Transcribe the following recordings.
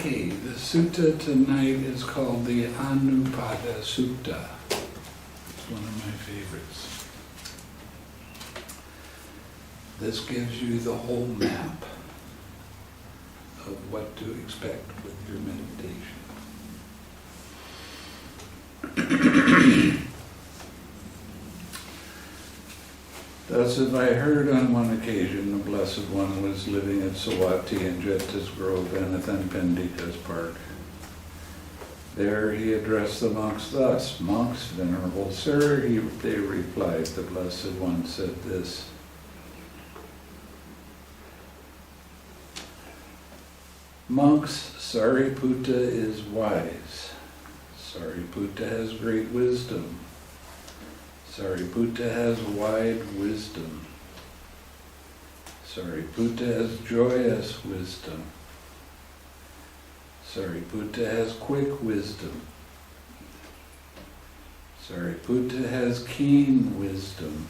Okay, the sutta tonight is called the Anupada Sutta. It's one of my favorites. This gives you the whole map of what to expect with your meditation. Thus have I heard on one occasion the Blessed One was living at Sawati in Jeta's Grove, Anathanpindika's Park. There he addressed the monks thus, "Monks, Venerable Sir," they replied, the Blessed One said this, "Monks, Sariputta is wise. Sariputta has great wisdom. Sariputta has wide wisdom. Sariputta has joyous wisdom. Sariputta has quick wisdom. Sariputta has keen wisdom.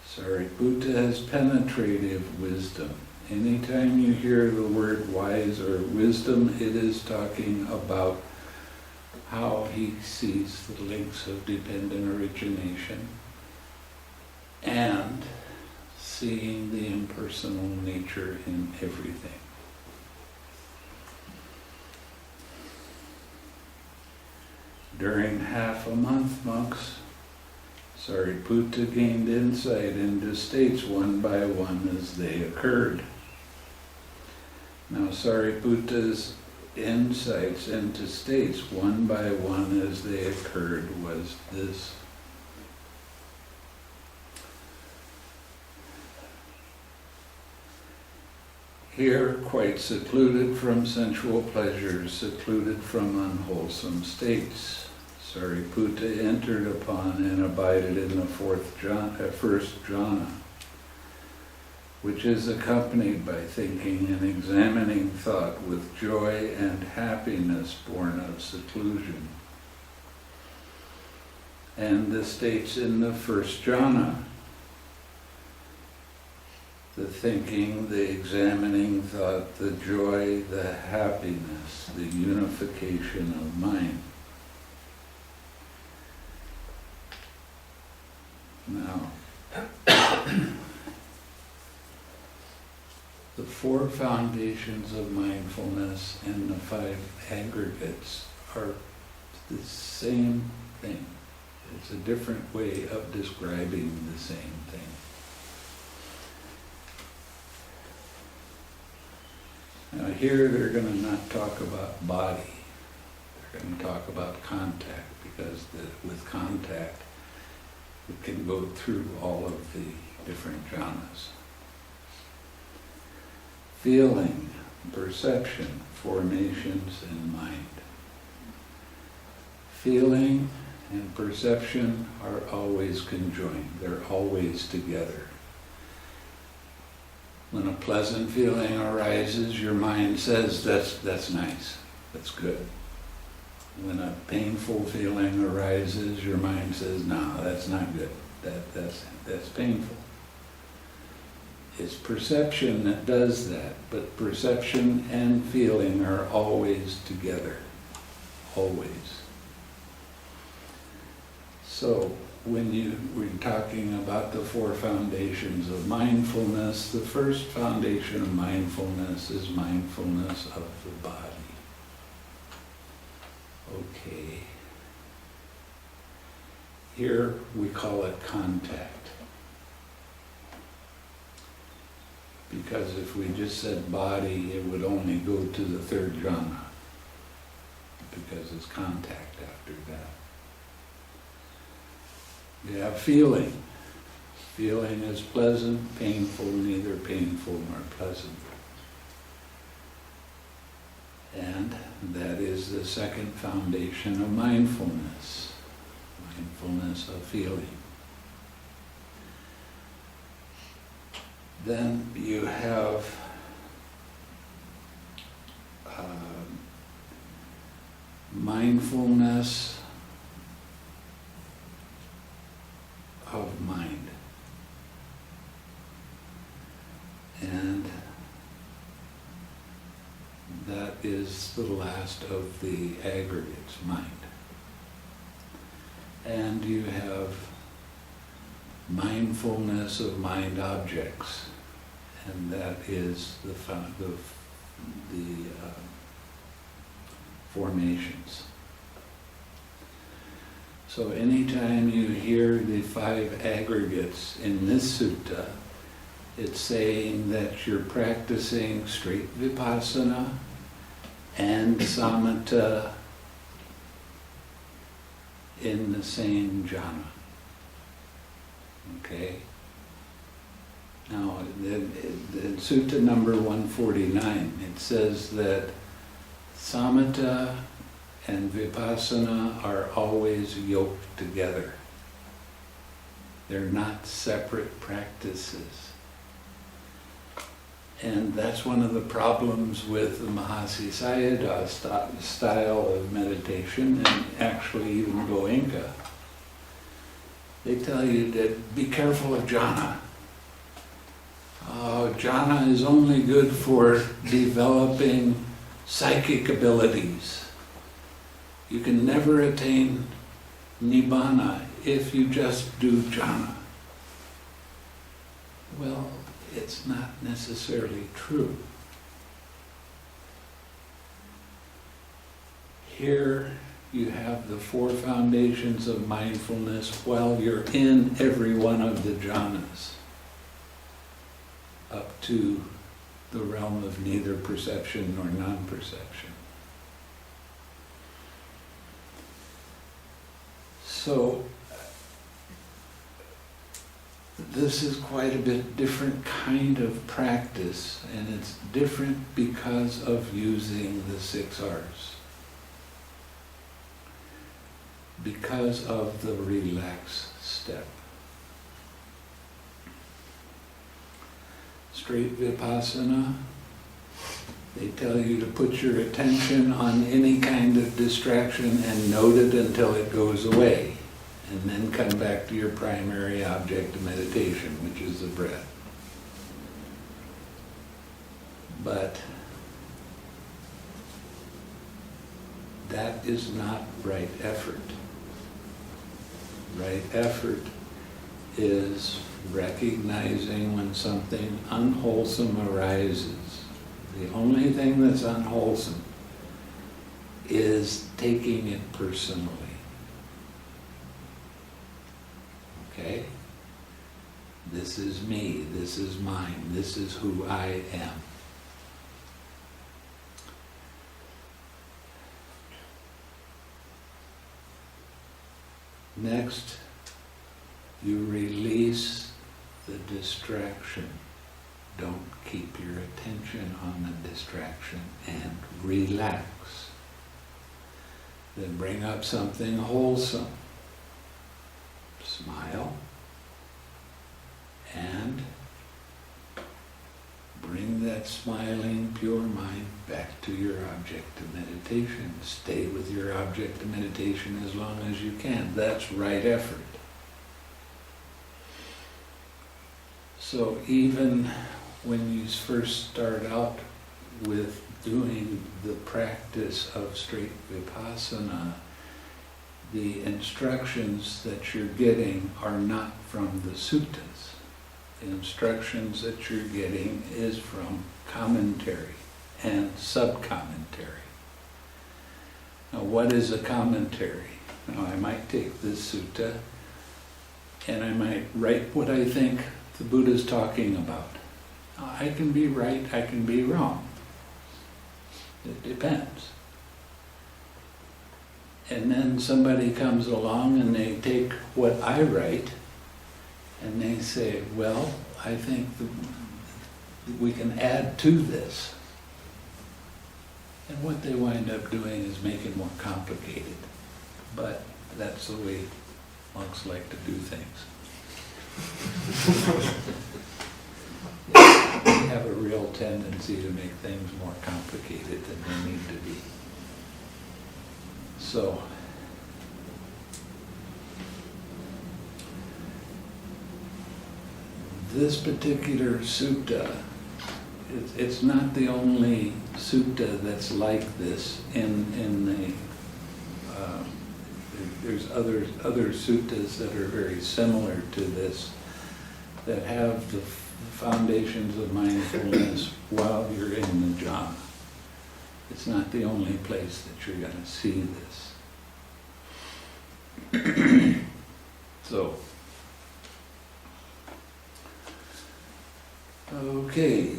Sariputta has penetrative wisdom." Anytime you hear the word wise or wisdom, it is talking about how he sees the links of dependent origination and seeing the impersonal nature in everything. During half a month, monks, Sariputta gained insight into states one by one as they occurred. Now Sariputta's insights into states one by one as they occurred was this. Here, quite secluded from sensual pleasures, secluded from unwholesome states, Sariputta entered upon and abided in the first jhana, which is accompanied by thinking and examining thought with joy and happiness born of seclusion. And the states in the first jhana, the thinking, the examining thought, the joy, the happiness, the unification of mind. Now, the four foundations of mindfulness and the five aggregates are the same thing. It's a different way of describing the same thing. Now here they're going to not talk about body. They're going to talk about contact, because with contact it can go through all of the different jhanas. Feeling, perception, formations, and mind. Feeling and perception are always conjoined. They're always together. When a pleasant feeling arises, your mind says, that's nice, that's good. When a painful feeling arises, your mind says, no, that's not good, that's painful. It's perception that does that, but perception and feeling are always together, always. So, when we're talking about the four foundations of mindfulness, the first foundation of mindfulness is mindfulness of the body. Okay. Here we call it contact. Because if we just said body, it would only go to the third jhana, because it's contact after that. You have feeling. Feeling is pleasant, painful, neither painful nor pleasant. And that is the second foundation of mindfulness. Mindfulness of feeling. Then you have mindfulness of mind. And is the last of the aggregates, mind. And you have mindfulness of mind objects, and that is the formations. So anytime you hear the 5 aggregates in this sutta, it's saying that you're practicing straight vipassana and samatha in the same jhana. Okay? Now, in sutta number 149, it says that samatha and vipassana are always yoked together. They're not separate practices. And that's one of the problems with the Mahasi Sayadaw style of meditation, and actually even Goenka. They tell you that be careful of jhana. Jhana is only good for developing psychic abilities. You can never attain Nibbana if you just do jhana. Well, it's not necessarily true. Here you have the 4 foundations of mindfulness while you're in every one of the jhanas, up to the realm of neither perception nor non-perception. So, this is quite a bit different kind of practice, and it's different because of using the 6 R's. Because of the relax step. Straight vipassana, they tell you to put your attention on any kind of distraction and note it until it goes away, and then come back to your primary object of meditation, which is the breath. But that is not right effort. Right effort is recognizing when something unwholesome arises. The only thing that's unwholesome is taking it personally. Okay? This is me, this is mine, this is who I am. Next, you release the distraction. Don't keep your attention on the distraction and relax. Then bring up something wholesome. Smile and bring that smiling, pure mind back to your object of meditation. Stay with your object of meditation as long as you can. That's right effort. So even when you first start out with doing the practice of straight vipassana, the instructions that you're getting are not from the suttas. The instructions that you're getting is from commentary and sub-commentary. Now, what is a commentary? Now, I might take this sutta and I might write what I think the Buddha's talking about. Now, I can be right, I can be wrong. It depends. And then somebody comes along and they take what I write and they say, well, I think we can add to this. And what they wind up doing is make it more complicated. But that's the way monks like to do things. They have a real tendency to make things more complicated than they need to be. So, this particular sutta it's not the only sutta that's like this. There's other suttas that are very similar to this, that have the foundations of mindfulness while you're in the jhana. It's not the only place that you're going to see this. So, okay.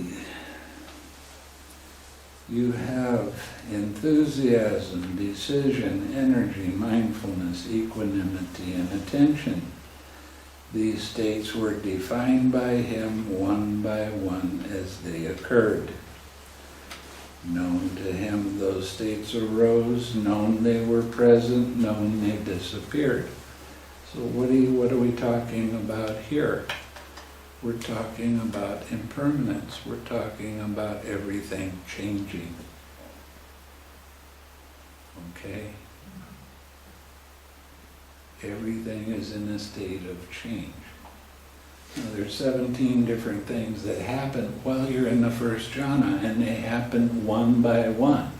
You have enthusiasm, decision, energy, mindfulness, equanimity, and attention. These states were defined by him one by one as they occurred. Known to him those states arose, known they were present, known they disappeared. So what are we talking about here? We're talking about impermanence. We're talking about everything changing. Okay? Everything is in a state of change. Now, there's 17 different things that happen while you're in the first jhana, and they happen one by one.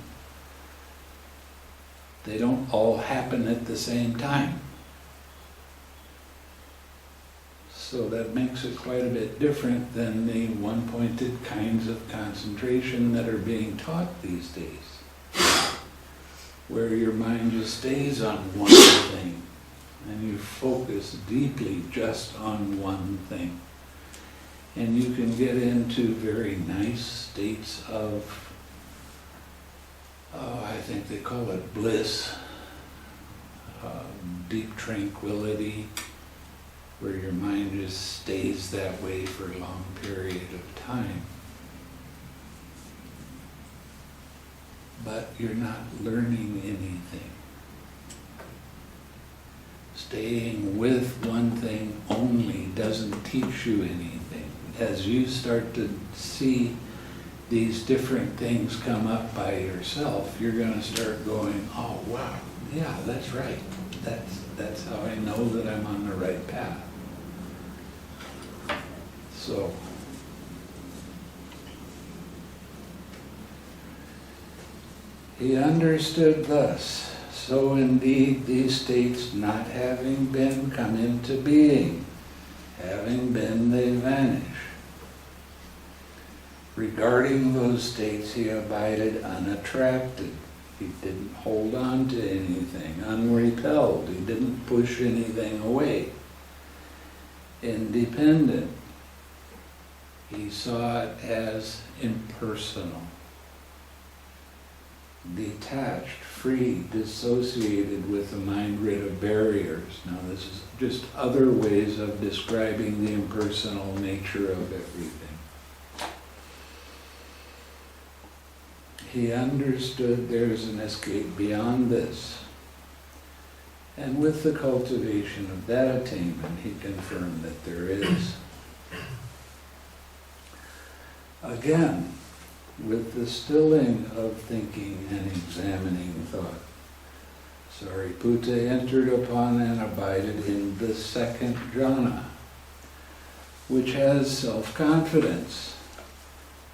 They don't all happen at the same time. So that makes it quite a bit different than the one-pointed kinds of concentration that are being taught these days, where your mind just stays on one thing, and you focus deeply just on one thing. And you can get into very nice states of, I think they call it bliss, deep tranquility, where your mind just stays that way for a long period of time. But you're not learning anything. Staying with one thing only doesn't teach you anything. As you start to see these different things come up by yourself, you're going to start going, oh wow, yeah, that's right. That's how I know that I'm on the right path. So, he understood thus, so indeed these states not having been come into being, having been they vanish. Regarding those states he abided unattracted. He didn't hold on to anything, unrepelled. He didn't push anything away. Independent. He saw it as impersonal. Detached, free, dissociated with the mind rid of barriers. Now this is just other ways of describing the impersonal nature of everything. He understood there's an escape beyond this. And with the cultivation of that attainment, he confirmed that there is. Again, with the stilling of thinking and examining thought, Sariputta entered upon and abided in the second jhana, which has self-confidence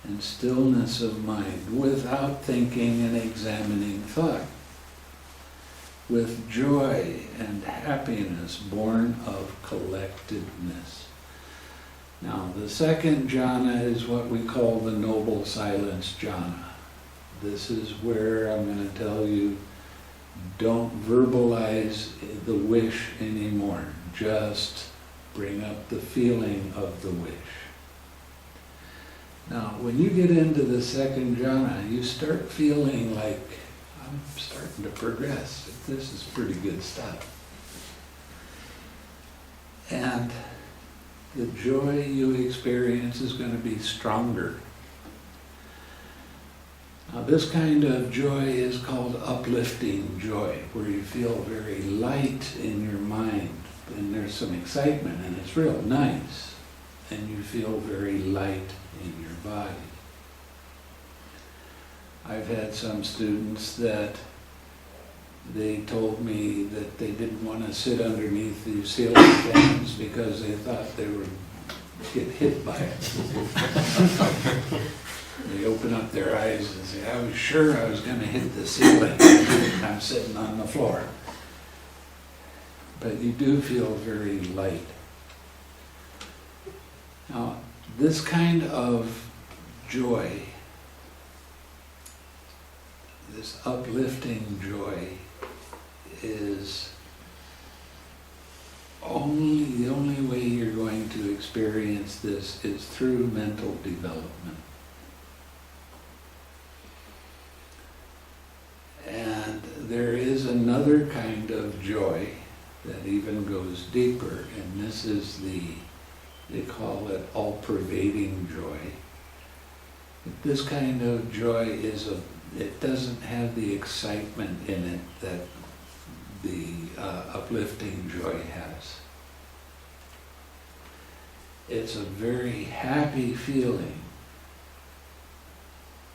and stillness of mind without thinking and examining thought, with joy and happiness born of collectedness. Now, the second jhana is what we call the noble silence jhana. This is where I'm going to tell you, don't verbalize the wish anymore. Just bring up the feeling of the wish. Now, when you get into the second jhana, you start feeling like, I'm starting to progress. This is pretty good stuff. And the joy you experience is going to be stronger. Now, this kind of joy is called uplifting joy, where you feel very light in your mind, and there's some excitement, and it's real nice, and you feel very light in your body. I've had some students that they told me that they didn't want to sit underneath these ceiling fans because they thought they would get hit by it. open up their eyes and say, I was sure I was going to hit the ceiling. I'm sitting on the floor. But you do feel very light. Now, this kind of joy, this uplifting joy, is the only way you're going to experience this is through mental development. And there is another kind of joy that even goes deeper, and this is they call it all-pervading joy. This kind of joy it doesn't have the excitement in it that the uplifting joy has. It's a very happy feeling,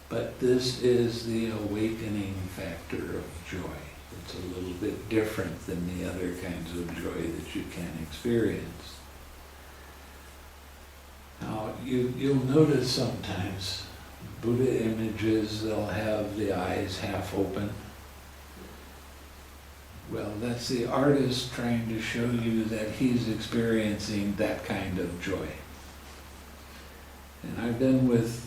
but this is the awakening factor of joy. It's a little bit different than the other kinds of joy that you can experience. Now, you'll notice sometimes Buddha images, they'll have the eyes half open. Well, that's the artist trying to show you that he's experiencing that kind of joy. And I've been with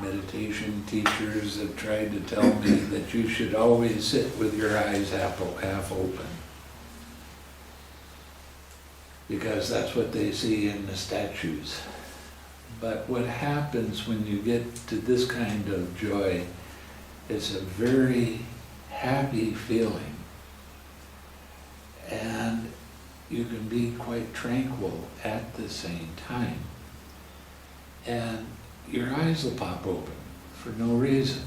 meditation teachers that tried to tell me that you should always sit with your eyes half open, because that's what they see in the statues. But what happens when you get to this kind of joy, it's a very happy feeling. And you can be quite tranquil at the same time. And your eyes will pop open for no reason.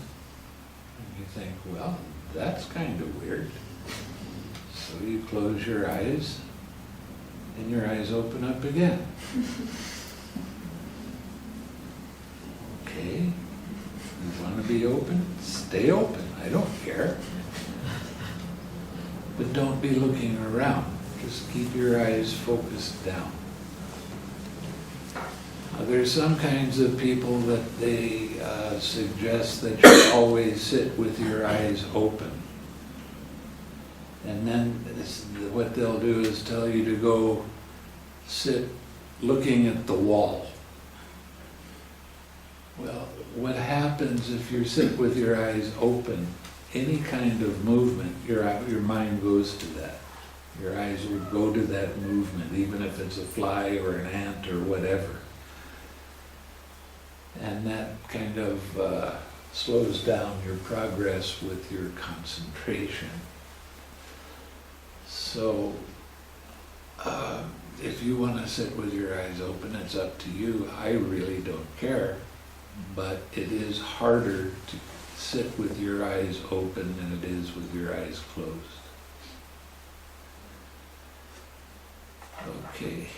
And you think, well, that's kind of weird. So you close your eyes, and your eyes open up again. Okay, you want to be open? Stay open, I don't care. But don't be looking around. Just keep your eyes focused down. There's some kinds of people that they suggest that you always sit with your eyes open. And then what they'll do is tell you to go sit looking at the wall. Well, what happens if you sit with your eyes open, any kind of movement, your mind goes to that. Your eyes will go to that movement, even if it's a fly or an ant or whatever. And that kind of slows down your progress with your concentration. So, if you want to sit with your eyes open, it's up to you. I really don't care, but it is harder to sit with your eyes open than it is with your eyes closed. Okay.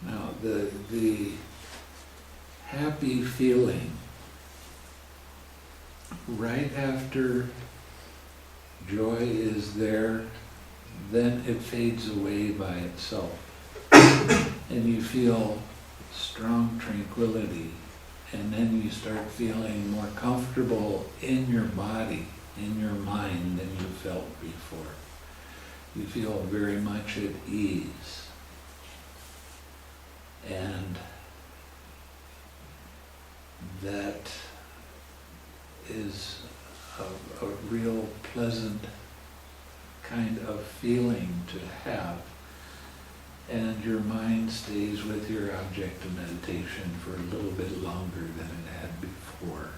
Now, the happy feeling right after joy is there, then it fades away by itself. And you feel strong tranquility, and then you start feeling more comfortable in your body, in your mind than you felt before. You feel very much at ease. And that is a real pleasant kind of feeling to have. And your mind stays with your object of meditation for a little bit longer than it had before.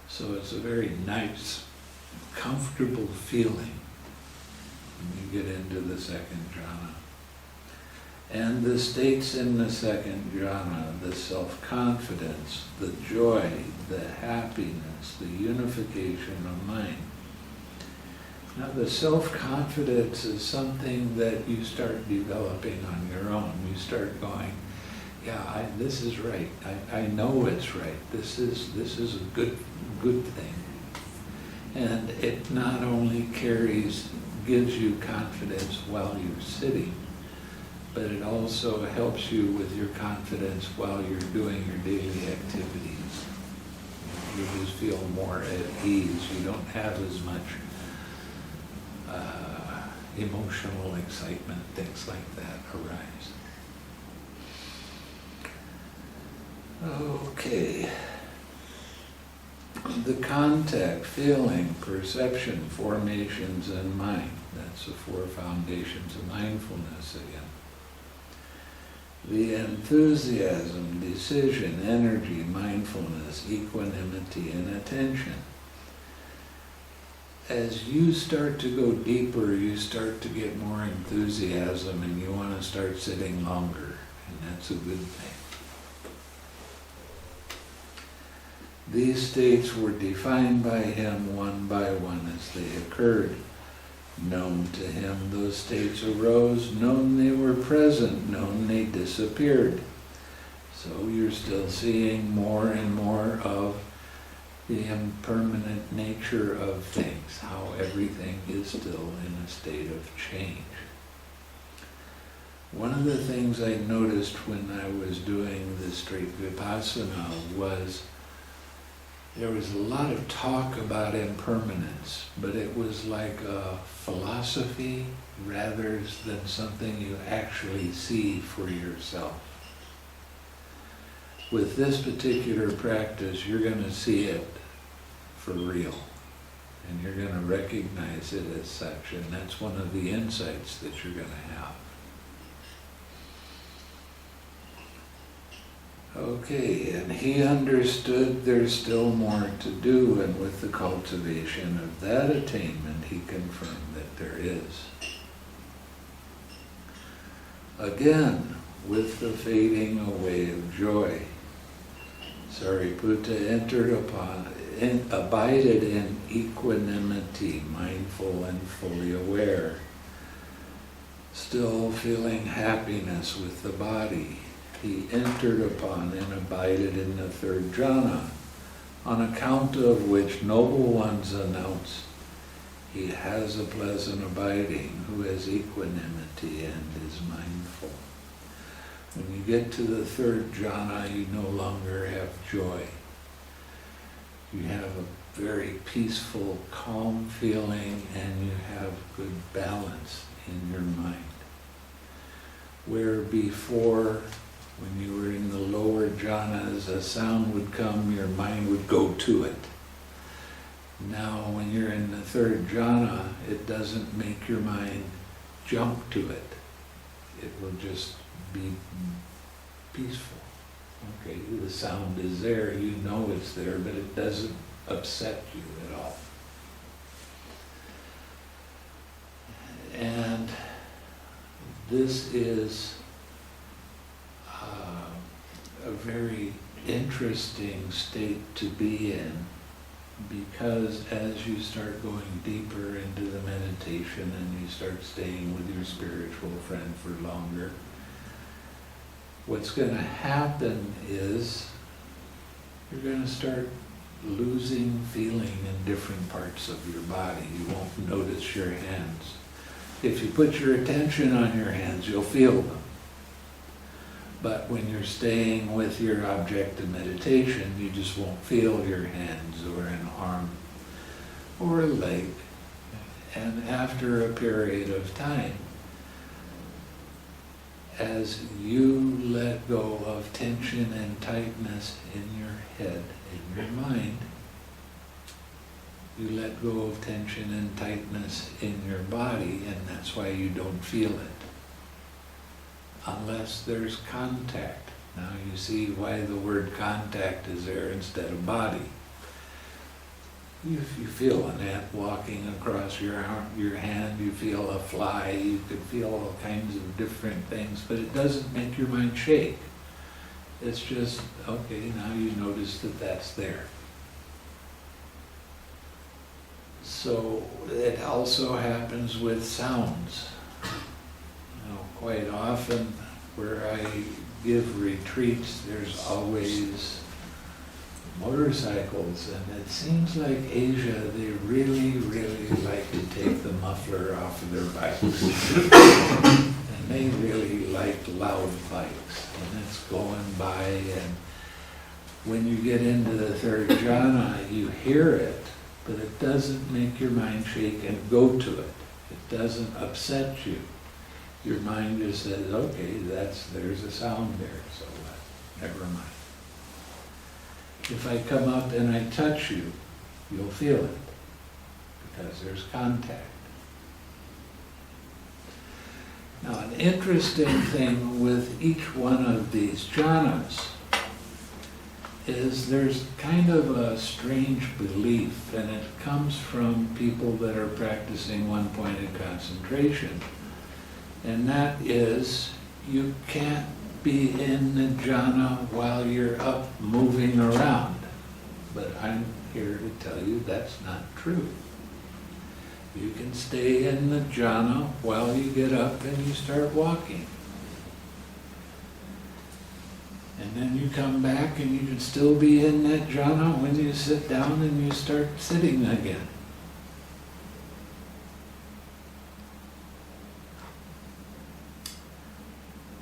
So it's a very nice, comfortable feeling when you get into the second jhana. And the states in the second jhana, the self-confidence, the joy, the happiness, the unification of mind. Now the self-confidence is something that you start developing on your own. You start going, yeah, this is right. I know it's right. This is a good thing. And it not only gives you confidence while you're sitting, but it also helps you with your confidence while you're doing your daily activities. You just feel more at ease. You don't have as much emotional excitement, things like that arise. Okay. The contact, feeling, perception, formations, and mind. That's the four foundations of mindfulness again. The enthusiasm, decision, energy, mindfulness, equanimity, and attention. As you start to go deeper, you start to get more enthusiasm and you want to start sitting longer, and that's a good thing. These states were defined by him one by one as they occurred. Known to him, those states arose. Known they were present. Known they disappeared. So you're still seeing more and more of the impermanent nature of things, how everything is still in a state of change. One of the things I noticed when I was doing the straight Vipassana was there was a lot of talk about impermanence, but it was like a philosophy rather than something you actually see for yourself. With this particular practice, you're going to see it for real, and you're going to recognize it as such, and that's one of the insights that you're going to have. Okay, and he understood there's still more to do, and with the cultivation of that attainment, he confirmed that there is. Again, with the fading away of joy, Sariputta entered upon, abided in equanimity, mindful and fully aware, still feeling happiness with the body. He entered upon and abided in the third jhana, on account of which noble ones announce, he has a pleasant abiding, who has equanimity and is mindful. When you get to the third jhana, you no longer have joy. You have a very peaceful, calm feeling, and you have good balance in your mind. Where before, when you were in the lower jhanas, a sound would come, your mind would go to it. Now, when you're in the third jhana, it doesn't make your mind jump to it. It will just be peaceful. Okay, the sound is there, you know it's there, but it doesn't upset you at all. And this is a very interesting state to be in, because as you start going deeper into the meditation and you start staying with your spiritual friend for longer, what's going to happen is you're going to start losing feeling in different parts of your body. You won't notice your hands. If you put your attention on your hands, you'll feel them. But when you're staying with your object of meditation, you just won't feel your hands or an arm or a leg. And after a period of time, as you let go of tension and tightness in your head, in your mind, you let go of tension and tightness in your body, and that's why you don't feel it. Unless there's contact. Now you see why the word contact is there instead of body. If you feel an ant walking across your hand, you feel a fly, you could feel all kinds of different things, but it doesn't make your mind shake. It's just, okay, now you notice that that's there. So it also happens with sounds. Quite often where I give retreats, there's always motorcycles, and it seems like Asia, they really, really like to take the muffler off of their bikes. And they really like loud bikes, and it's going by, and when you get into the third jhana, you hear it, but it doesn't make your mind shake and go to it. It doesn't upset you. Your mind just says, okay, there's a sound there, so never mind. If I come up and I touch you, you'll feel it, because there's contact. Now, an interesting thing with each one of these jhanas is there's kind of a strange belief, and it comes from people that are practicing one-pointed concentration. And that is, you can't be in the jhana while you're up moving around. But I'm here to tell you that's not true. You can stay in the jhana while you get up and you start walking. And then you come back and you can still be in that jhana when you sit down and you start sitting again.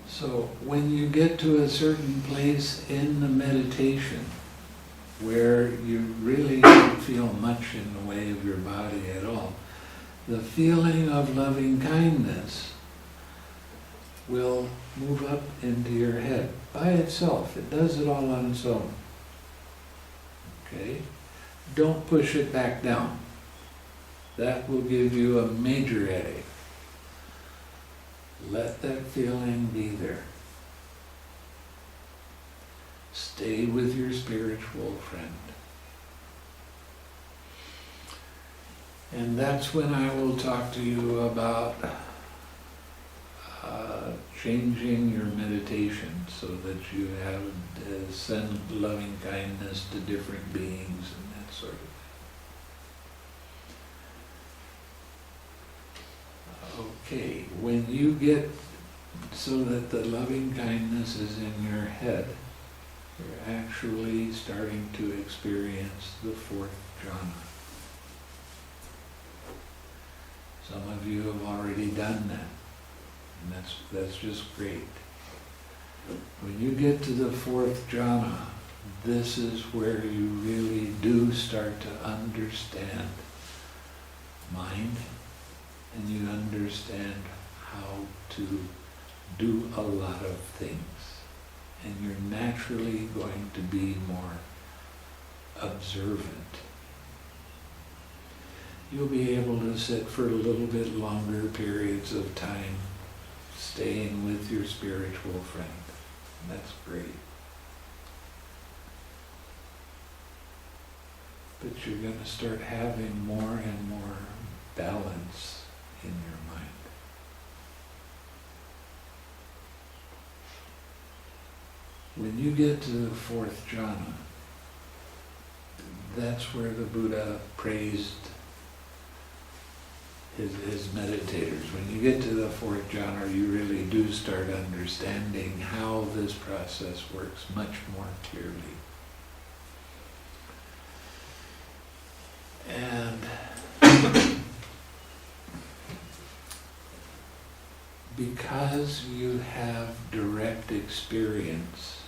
So when you get to a certain place in the meditation where you really don't feel much in the way of your body at all, the feeling of loving kindness will move up into your head by itself. It does it all on its own. Okay? Don't push it back down. That will give you a major headache. Let that feeling be there. Stay with your spiritual friend. And that's when I will talk to you about changing your meditation so that you have send loving kindness to different beings and that sort of thing. Okay, when you get so that the loving kindness is in your head, you're actually starting to experience the fourth jhana. Some of you have already done that, and that's just great. When you get to the fourth jhana, this is where you really do start to understand mind, and you understand how to do a lot of things. And you're naturally going to be more observant. You'll be able to sit for a little bit longer periods of time, staying with your spiritual friend. And that's great. But you're going to start having more and more balance in your mind. When you get to the fourth jhana, that's where the Buddha praised his meditators. When you get to the fourth jhana, you really do start understanding how this process works much more clearly. And because you have direct experience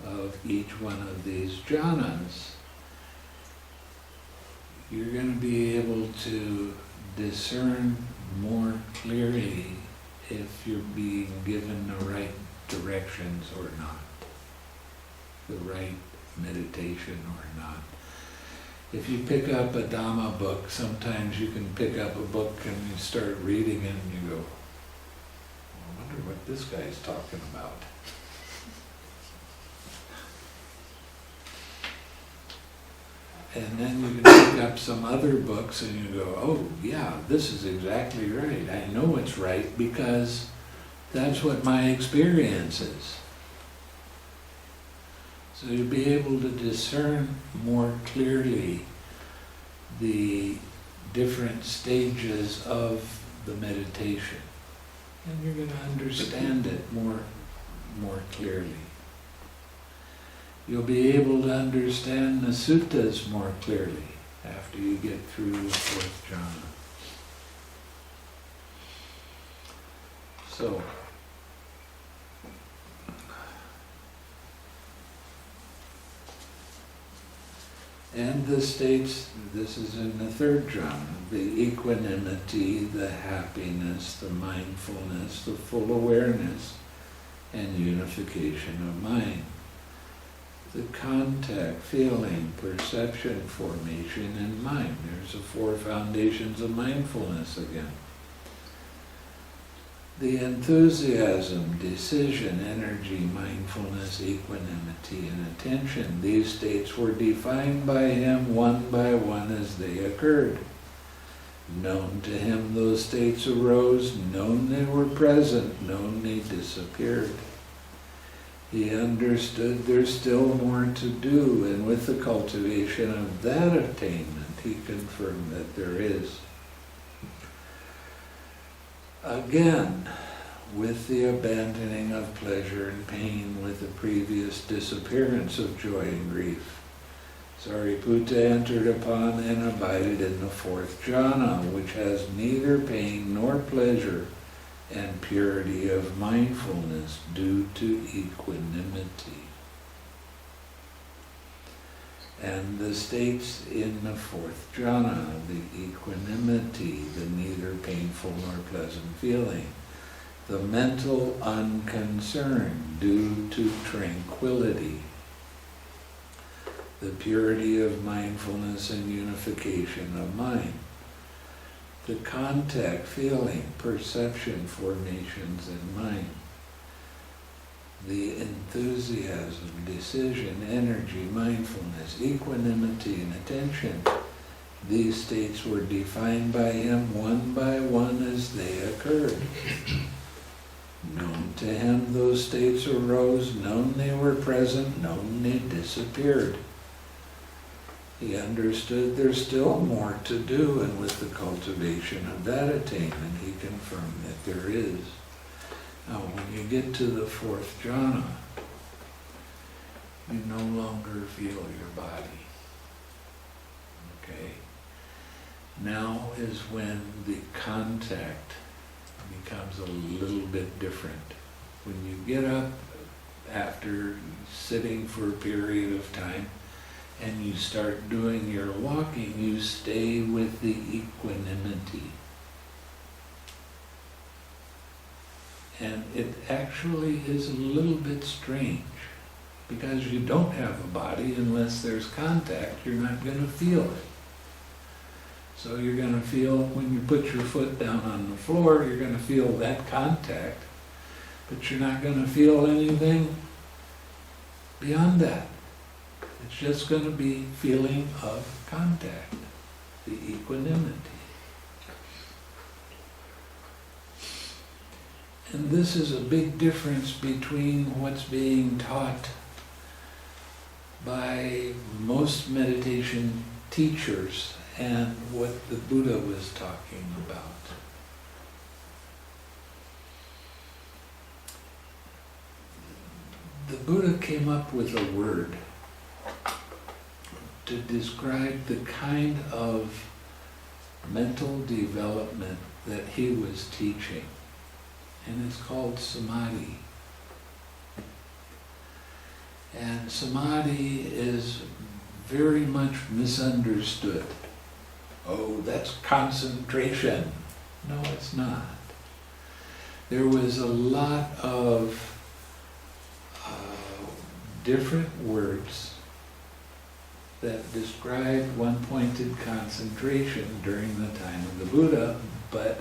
of each one of these jhanas, you're going to be able to discern more clearly if you're being given the right directions or not, the right meditation or not. If you pick up a Dhamma book, sometimes you can pick up a book and you start reading it and you go, I wonder what this guy's talking about. And then you can pick up some other books and you go, oh yeah, this is exactly right. I know it's right because that's what my experience is. So you'll be able to discern more clearly the different stages of the meditation. And you're going to understand it more clearly. You'll be able to understand the suttas more clearly after you get through the fourth jhana. So, and the states, this is in the third jhana, the equanimity, the happiness, the mindfulness, the full awareness, and unification of mind. The contact, feeling, perception, formation, and mind. There's the four foundations of mindfulness again. The enthusiasm, decision, energy, mindfulness, equanimity, and attention. These states were defined by him one by one as they occurred. Known to him those states arose, known they were present, known they disappeared. He understood there's still more to do, and with the cultivation of that attainment, he confirmed that there is. Again, with the abandoning of pleasure and pain, with the previous disappearance of joy and grief, Sariputta entered upon and abided in the fourth jhana, which has neither pain nor pleasure, and purity of mindfulness due to equanimity. And the states in the fourth jhana, the equanimity, the neither painful nor pleasant feeling, the mental unconcern due to tranquility, the purity of mindfulness and unification of mind, the contact, feeling, perception, formations in mind, the enthusiasm, decision, energy, mindfulness, equanimity, and attention. These states were defined by him one by one as they occurred. Known to him those states arose, known they were present, known they disappeared. He understood there's still more to do, and with the cultivation of that attainment, he confirmed that there is. Now, when you get to the fourth jhana, you no longer feel your body. Okay? Now is when the contact becomes a little bit different. When you get up after sitting for a period of time and you start doing your walking, you stay with the equanimity. And it actually is a little bit strange, because you don't have a body unless there's contact. You're not going to feel it. So you're going to feel, when you put your foot down on the floor, you're going to feel that contact, but you're not going to feel anything beyond that. It's just going to be feeling of contact, the equanimity. And this is a big difference between what's being taught by most meditation teachers and what the Buddha was talking about. The Buddha came up with a word to describe the kind of mental development that he was teaching. And it's called samadhi. And samadhi is very much misunderstood. Oh, that's concentration. No, it's not. There was a lot of different words that described one-pointed concentration during the time of the Buddha, but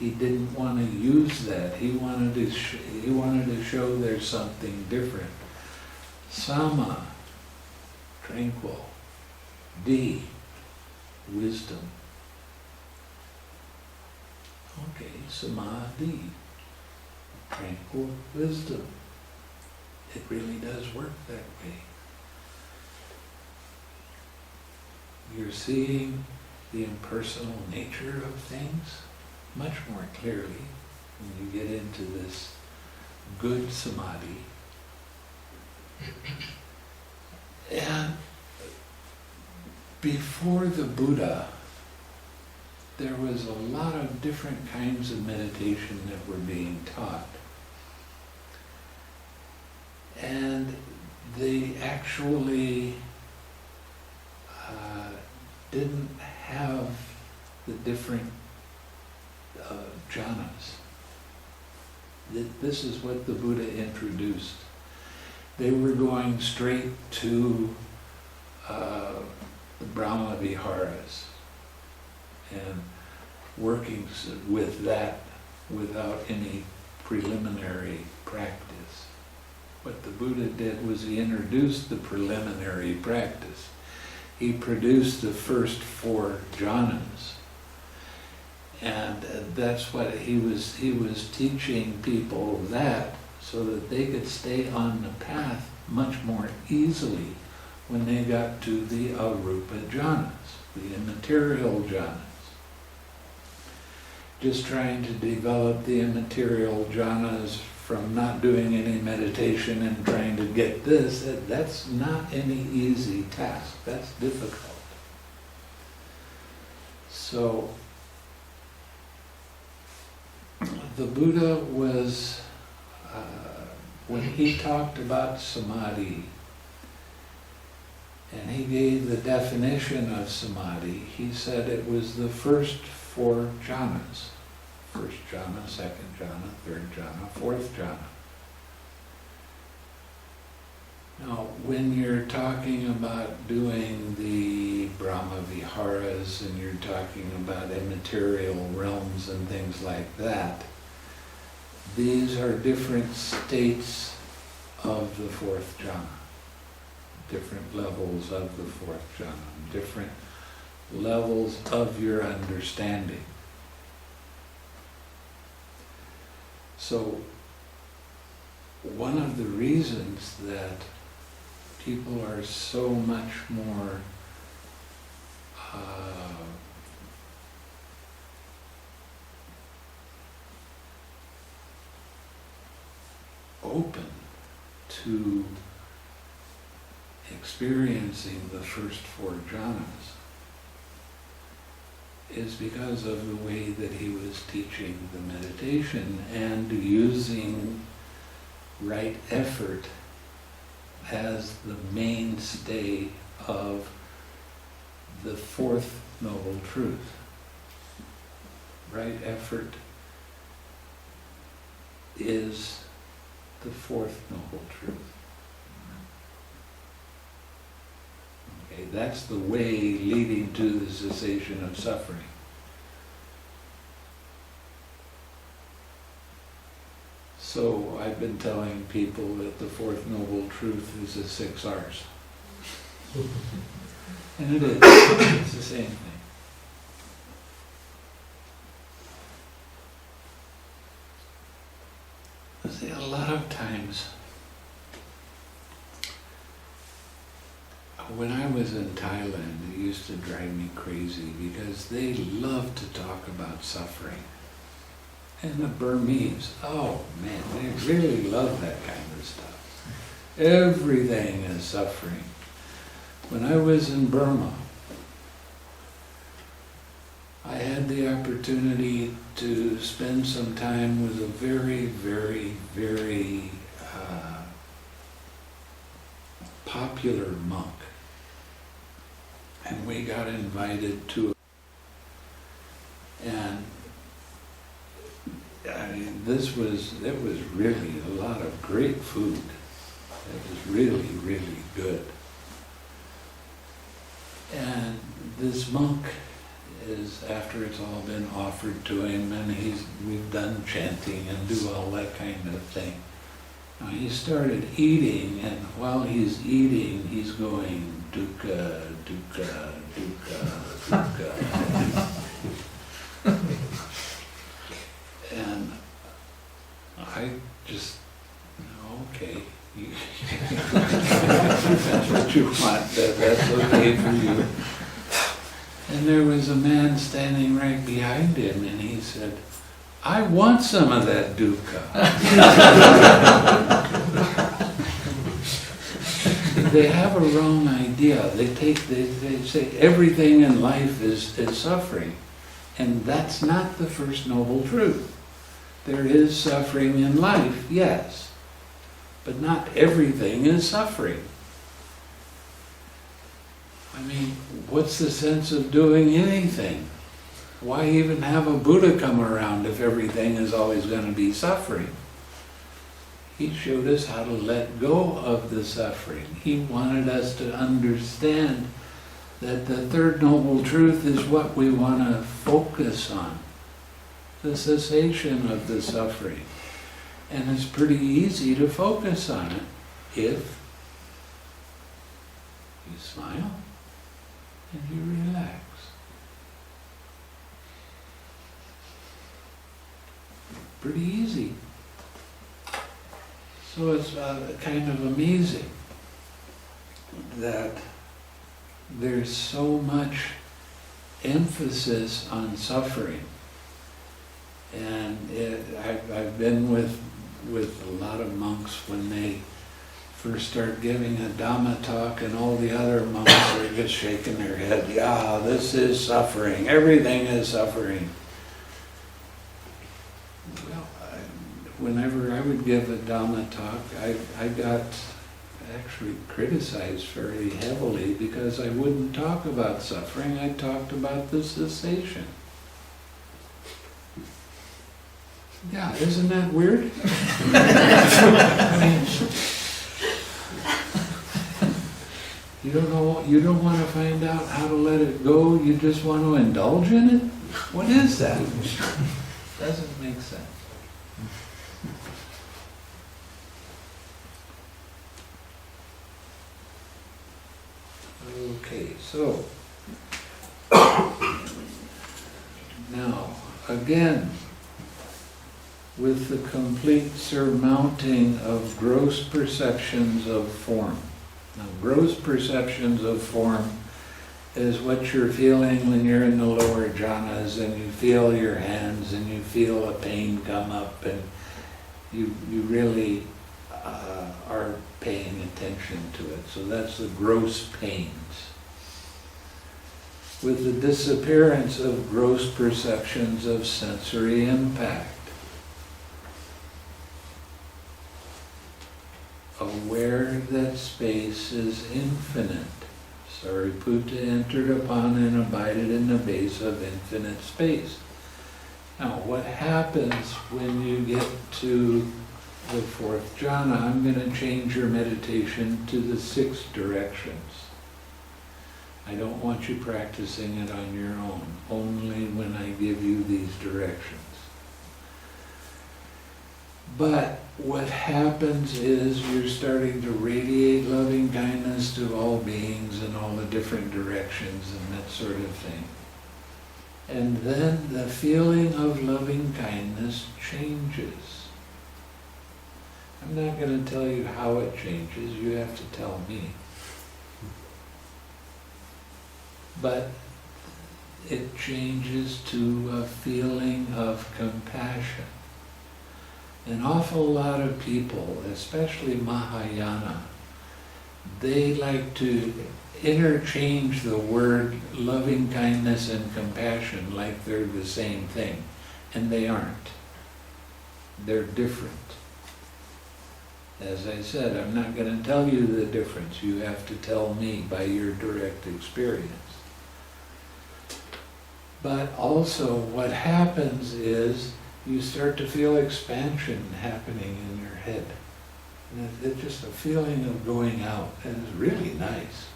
he didn't want to use that. He wanted to show there's something different. Sama, tranquil. D, wisdom. Okay, samadhi, tranquil wisdom. It really does work that way. You're seeing the impersonal nature of things much more clearly when you get into this good samadhi. And before the Buddha, there was a lot of different kinds of meditation that were being taught. And they actually didn't have the different jhanas. This is what the Buddha introduced. They were going straight to the Brahma Viharas and working with that without any preliminary practice. What the Buddha did was he introduced the preliminary practice. He produced the first 4 jhanas. And that's what he was teaching people, that so that they could stay on the path much more easily when they got to the arupa jhanas, the immaterial jhanas. Just trying to develop the immaterial jhanas from not doing any meditation and trying to get this, that's not any easy task. That's difficult. So the Buddha was, when he talked about samadhi, and he gave the definition of samadhi, he said it was the first 4 jhanas. First jhana, second jhana, third jhana, fourth jhana. Now, when you're talking about doing the Brahma Viharas and you're talking about immaterial realms and things like that, these are different states of the 4th jhana, different levels of the 4th jhana, different levels of your understanding. So, one of the reasons that people are so much more open to experiencing the first 4 jhanas is because of the way that he was teaching the meditation and using right effort as the mainstay of the 4th Noble Truth. Right effort is the 4th Noble Truth. Okay, that's the way leading to the cessation of suffering. So I've been telling people that the 4th Noble Truth is the 6 R's. And it is. It's the same thing. See, a lot of times, when I was in Thailand, it used to drive me crazy because they love to talk about suffering. And the Burmese, oh man, they really love that kind of stuff. Everything is suffering. When I was in Burma, I had the opportunity to spend some time with a very, very, very popular monk. And we got invited to, and I mean, it was really a lot of great food. It was really, really good. And this monk is, after it's all been offered to him, and we've done chanting and do all that kind of thing. Now he started eating, and while he's eating, he's going dukkha, dukkha, dukkha, dukkha. And I just, okay, that's what you want, that's okay for you. And there was a man standing right behind him, and he said, I want some of that dukkha. They have a wrong idea. They say everything in life is suffering. And that's not the First Noble Truth. There is suffering in life, yes, but not everything is suffering. I mean, what's the sense of doing anything? Why even have a Buddha come around if everything is always going to be suffering? He showed us how to let go of the suffering. He wanted us to understand that the Third Noble Truth is what we want to focus on, the cessation of the suffering. And it's pretty easy to focus on it if you smile and you relax. Pretty easy. So it's kind of amazing that there's so much emphasis on suffering. And I've been with a lot of monks when they first start giving a Dhamma talk, and all the other monks are just shaking their head. Yeah, this is suffering. Everything is suffering. Well, whenever I would give a Dhamma talk, I got actually criticized very heavily because I wouldn't talk about suffering. I talked about the cessation. Yeah, isn't that weird? I mean, you don't want to find out how to let it go, you just want to indulge in it? What is that? Doesn't make sense. Okay, so now again, with the complete surmounting of gross perceptions of form. Now, gross perceptions of form is what you're feeling when you're in the lower jhanas and you feel your hands and you feel a pain come up and you really are paying attention to it. So that's the gross pains. With the disappearance of gross perceptions of sensory impact, aware that space is infinite. Sariputta entered upon and abided in the base of infinite space. Now, what happens when you get to the fourth jhana? I'm going to change your meditation to the 6 directions. I don't want you practicing it on your own, only when I give you these directions. But what happens is you're starting to radiate loving kindness to all beings in all the different directions and that sort of thing. And then the feeling of loving kindness changes. I'm not going to tell you how it changes, you have to tell me. But it changes to a feeling of compassion. An awful lot of people, especially Mahayana, they like to interchange the word loving kindness and compassion like they're the same thing, and they aren't. They're different. As I said, I'm not going to tell you the difference. You have to tell me by your direct experience. But also what happens is you start to feel expansion happening in your head. And it's just a feeling of going out, and it's really nice.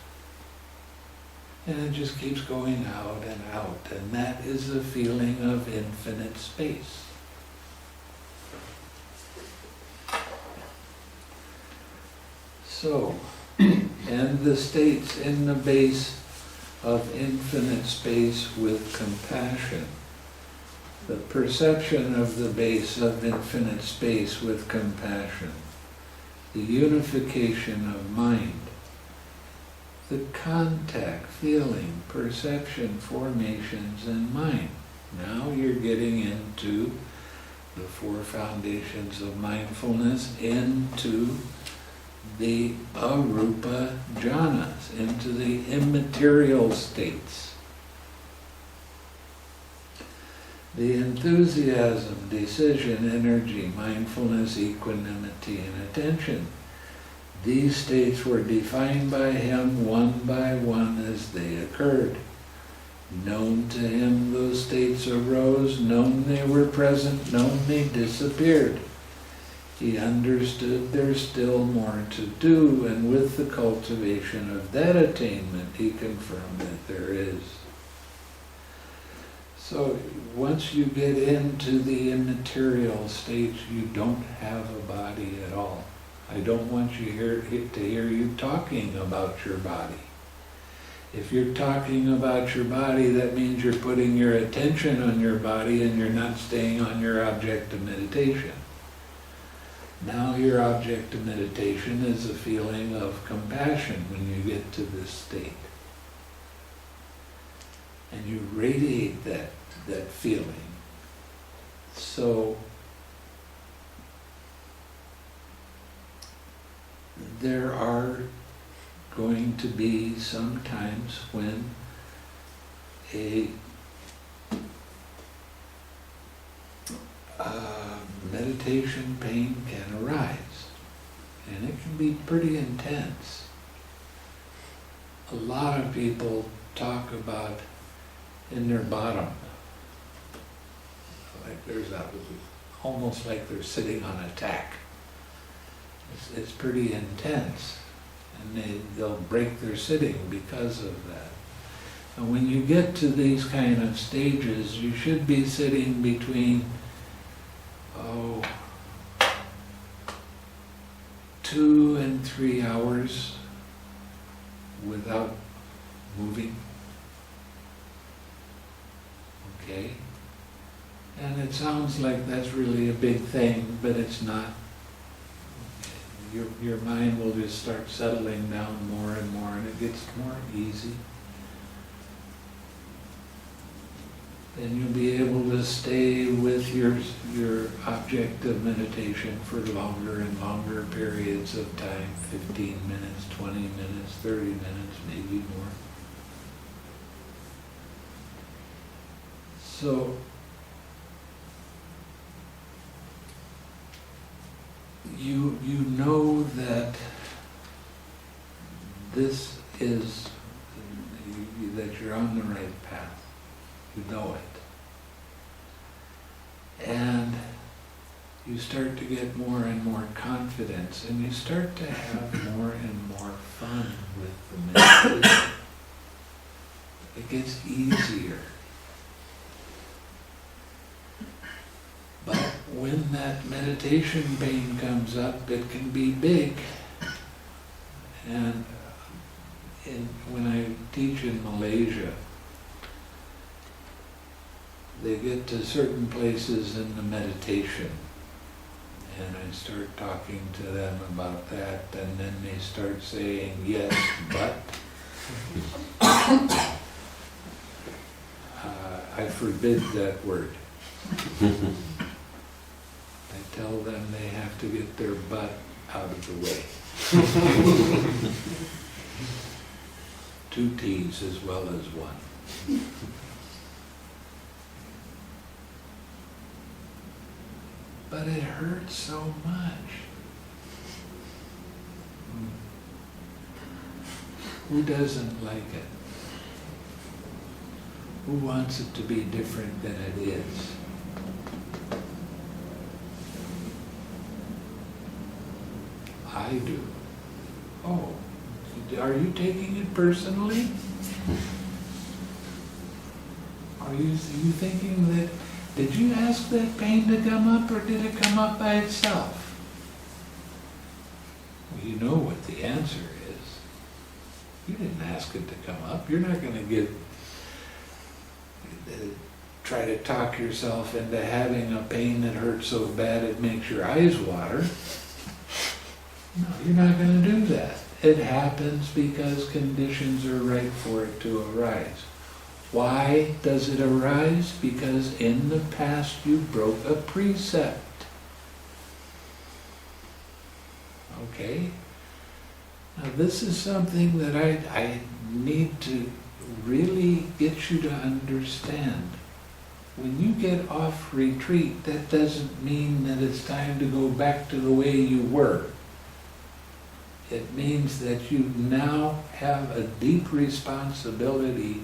And it just keeps going out, and that is the feeling of infinite space. So, and the states in the base of infinite space with compassion. The perception of the base of infinite space with compassion. The unification of mind. The contact, feeling, perception, formations, and mind. Now you're getting into the 4 foundations of mindfulness, into the arupa jhanas, into the immaterial states. The enthusiasm, decision, energy, mindfulness, equanimity, and attention. These states were defined by him one by one as they occurred. Known to him those states arose, known they were present, known they disappeared. He understood there's still more to do, and with the cultivation of that attainment, he confirmed that there is. So once you get into the immaterial states, you don't have a body at all. I don't want you to hear you talking about your body. If you're talking about your body, that means you're putting your attention on your body and you're not staying on your object of meditation. Now your object of meditation is a feeling of compassion when you get to this state. And you radiate that feeling. So there are going to be some times when a meditation pain can arise, and it can be pretty intense. A lot of people talk about in their bottom, like there's almost like they're sitting on a tack. It's pretty intense, and they'll break their sitting because of that. And when you get to these kind of stages, you should be sitting between 2 and 3 hours without moving. Okay? And it sounds like that's really a big thing, but it's not. Your mind will just start settling down more and more, and it gets more easy. Then you'll be able to stay with your object of meditation for longer and longer periods of time, 15 minutes, 20 minutes, 30 minutes, maybe more. So, you know that this is, that you're on the right path. You know it. And you start to get more and more confidence, and you start to have more and more fun with the meditation. It gets easier. But when that meditation pain comes up, it can be big. And when I teach in Malaysia, they get to certain places in the meditation, and I start talking to them about that, and then they start saying, yes, but I forbid that word. I tell them they have to get their butt out of the way. 2 T's as well as 1. But it hurts so much. Who doesn't like it? Who wants it to be different than it is? I do. Oh, are you taking it personally? Are you thinking that, did you ask that pain to come up, or did it come up by itself? Well, you know what the answer is. You didn't ask it to come up. You're not going to try to talk yourself into having a pain that hurts so bad it makes your eyes water. No, you're not going to do that. It happens because conditions are right for it to arise. Why does it arise? Because in the past you broke a precept. Okay? Now this is something that I need to really get you to understand. when you get off retreat, that doesn't mean that it's time to go back to the way you were. It means that you now have a deep responsibility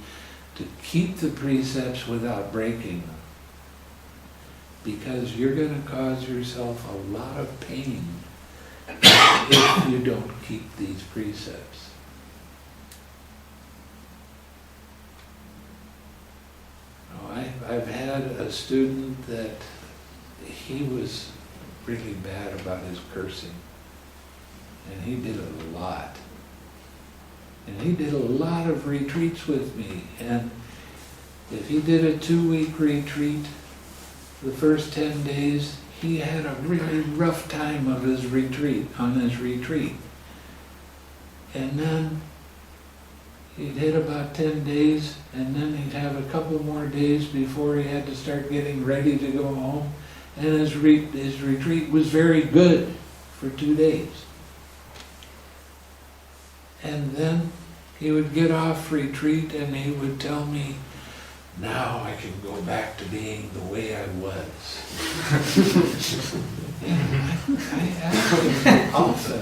to keep the precepts without breaking them. Because you're going to cause yourself a lot of pain if you don't keep these precepts. I've had a student that he was really bad about his cursing. And he did a lot. And he did a lot of retreats with me. And if he did a 2-week retreat, the first 10 days, he had a really rough time of his retreat, on his retreat. And then he'd hit about 10 days, and then he'd have a couple more days before he had to start getting ready to go home. And his retreat was very good for 2 days. And then he would get off retreat and he would tell me, now I can go back to being the way I was. And I ask him often,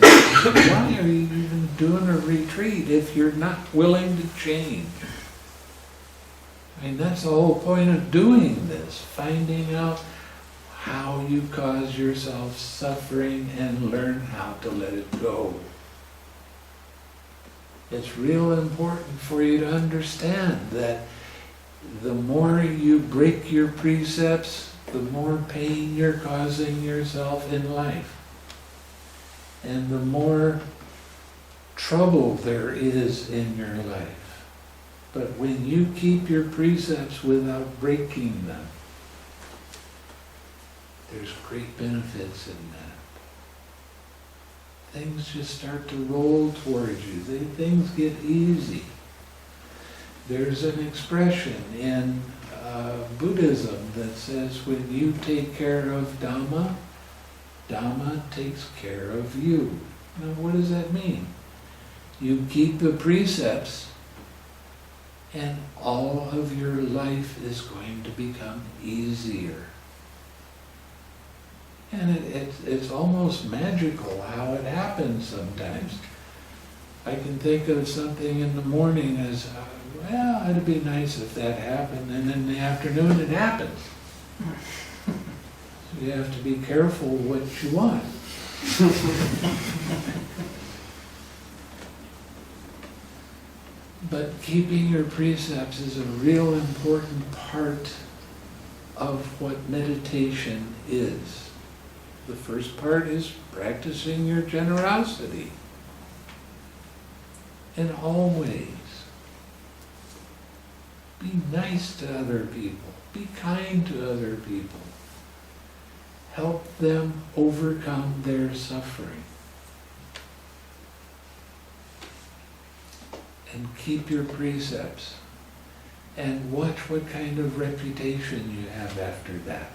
why are you even doing a retreat if you're not willing to change? I mean, that's the whole point of doing this, finding out how you cause yourself suffering and learn how to let it go. It's real important for you to understand that the more you break your precepts, the more pain you're causing yourself in life. And the more trouble there is in your life. But when you keep your precepts without breaking them, there's great benefits in that. Things just start to roll towards you. Things get easy. There's an expression in Buddhism that says when you take care of Dhamma, Dhamma takes care of you. Now what does that mean? You keep the precepts and all of your life is going to become easier. And it's almost magical how it happens sometimes. I can think of something in the morning as, well, it'd be nice if that happened, and in the afternoon it happens. So you have to be careful what you want. But keeping your precepts is a real important part of what meditation is. The first part is practicing your generosity. And always be nice to other people. Be kind to other people. Help them overcome their suffering. And keep your precepts. And watch what kind of reputation you have after that.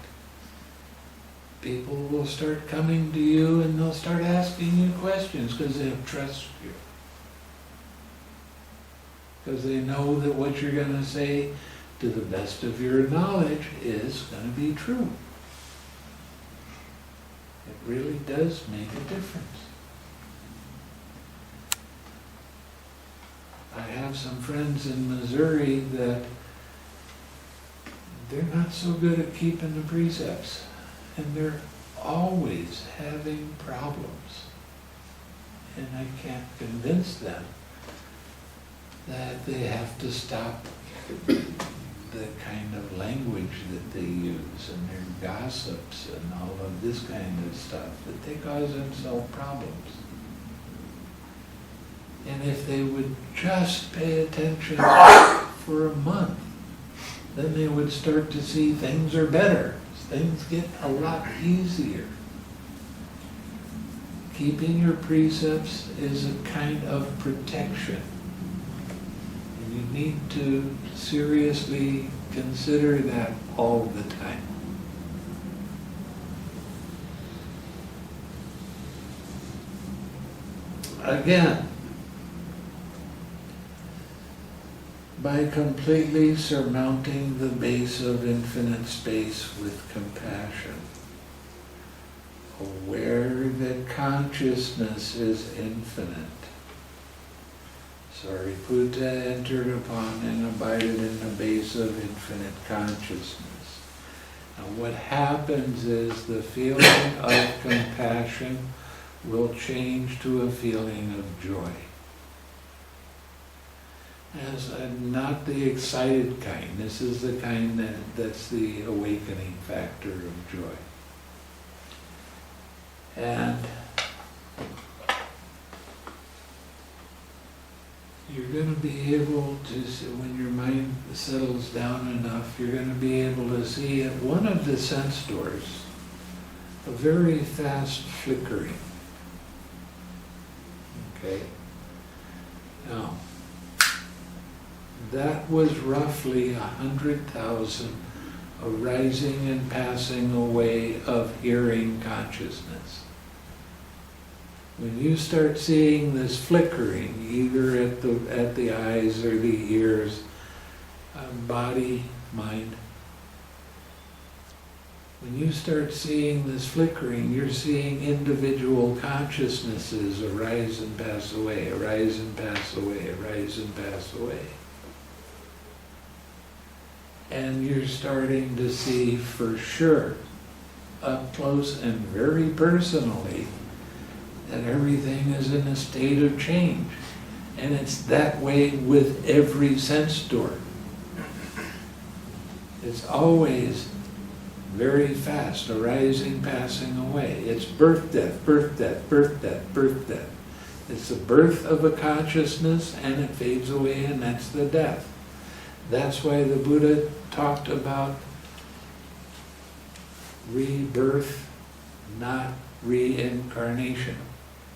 People will start coming to you and they'll start asking you questions because they trust you. Because they know that what you're going to say, to the best of your knowledge, is going to be true. It really does make a difference. I have some friends in Missouri that they're not so good at keeping the precepts. And they're always having problems. And I can't convince them that they have to stop the kind of language that they use and their gossips and all of this kind of stuff, that they cause themselves problems. And if they would just pay attention for a month, then they would start to see things are better. Things get a lot easier. Keeping your precepts is a kind of protection. And you need to seriously consider that all the time. Again, by completely surmounting the base of infinite space with compassion. Aware that consciousness is infinite. Sariputta entered upon and abided in the base of infinite consciousness. Now what happens is the feeling of compassion will change to a feeling of joy. As not the excited kind. This is the kind that's the awakening factor of joy. And you're going to be able to, when your mind settles down enough, you're going to be able to see at one of the sense doors a very fast flickering. Okay? Now, that was roughly 100,000 arising and passing away of hearing consciousness. When you start seeing this flickering, either at the eyes or the ears, body, mind, when you start seeing this flickering, you're seeing individual consciousnesses arise and pass away, arise and pass away, arise and pass away. And you're starting to see for sure, up close and very personally, that everything is in a state of change. And it's that way with every sense door. It's always very fast, arising, passing away. It's birth, death, birth, death, birth, death, birth, death. It's the birth of a consciousness and it fades away, and that's the death. That's why the Buddha talked about rebirth, not reincarnation.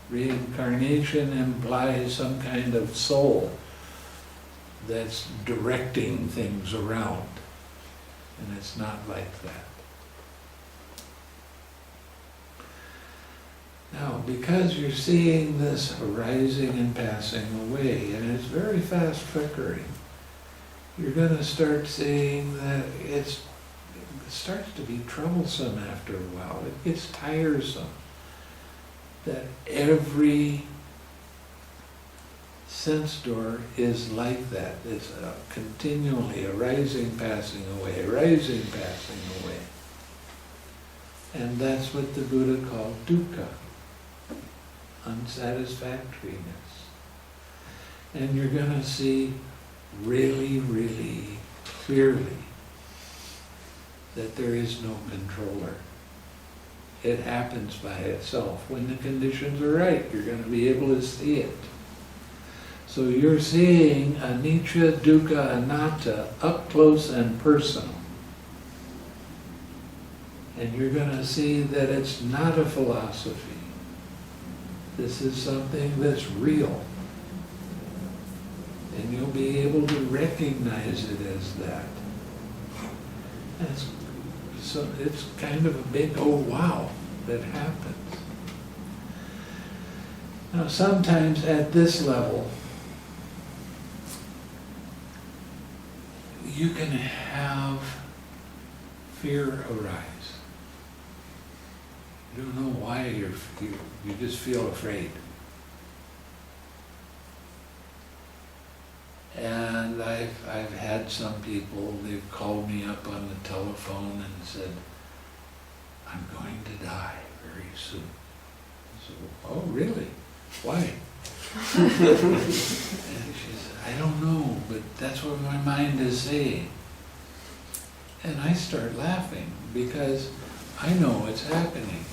Reincarnation implies some kind of soul that's directing things around, and it's not like that. Now, because you're seeing this arising and passing away, and it's very fast flickering, you're going to start seeing that it starts to be troublesome after a while. It gets tiresome. That every sense door is like that. It's continually arising, passing away, arising, passing away. And that's what the Buddha called dukkha, unsatisfactoriness. And you're going to see really, really clearly that there is no controller. It happens by itself. When the conditions are right, you're going to be able to see it. So you're seeing anicca, dukkha, anatta up close and personal. And you're going to see that it's not a philosophy. This is something that's real. And you'll be able to recognize it as that. So it's kind of a big, oh wow, that happens. Now sometimes at this level, you can have fear arise. You don't know why you just feel afraid. And I've had some people, they've called me up on the telephone and said, I'm going to die very soon. So, oh really? Why? And she said, I don't know, but that's what my mind is saying. And I start laughing because I know what's happening.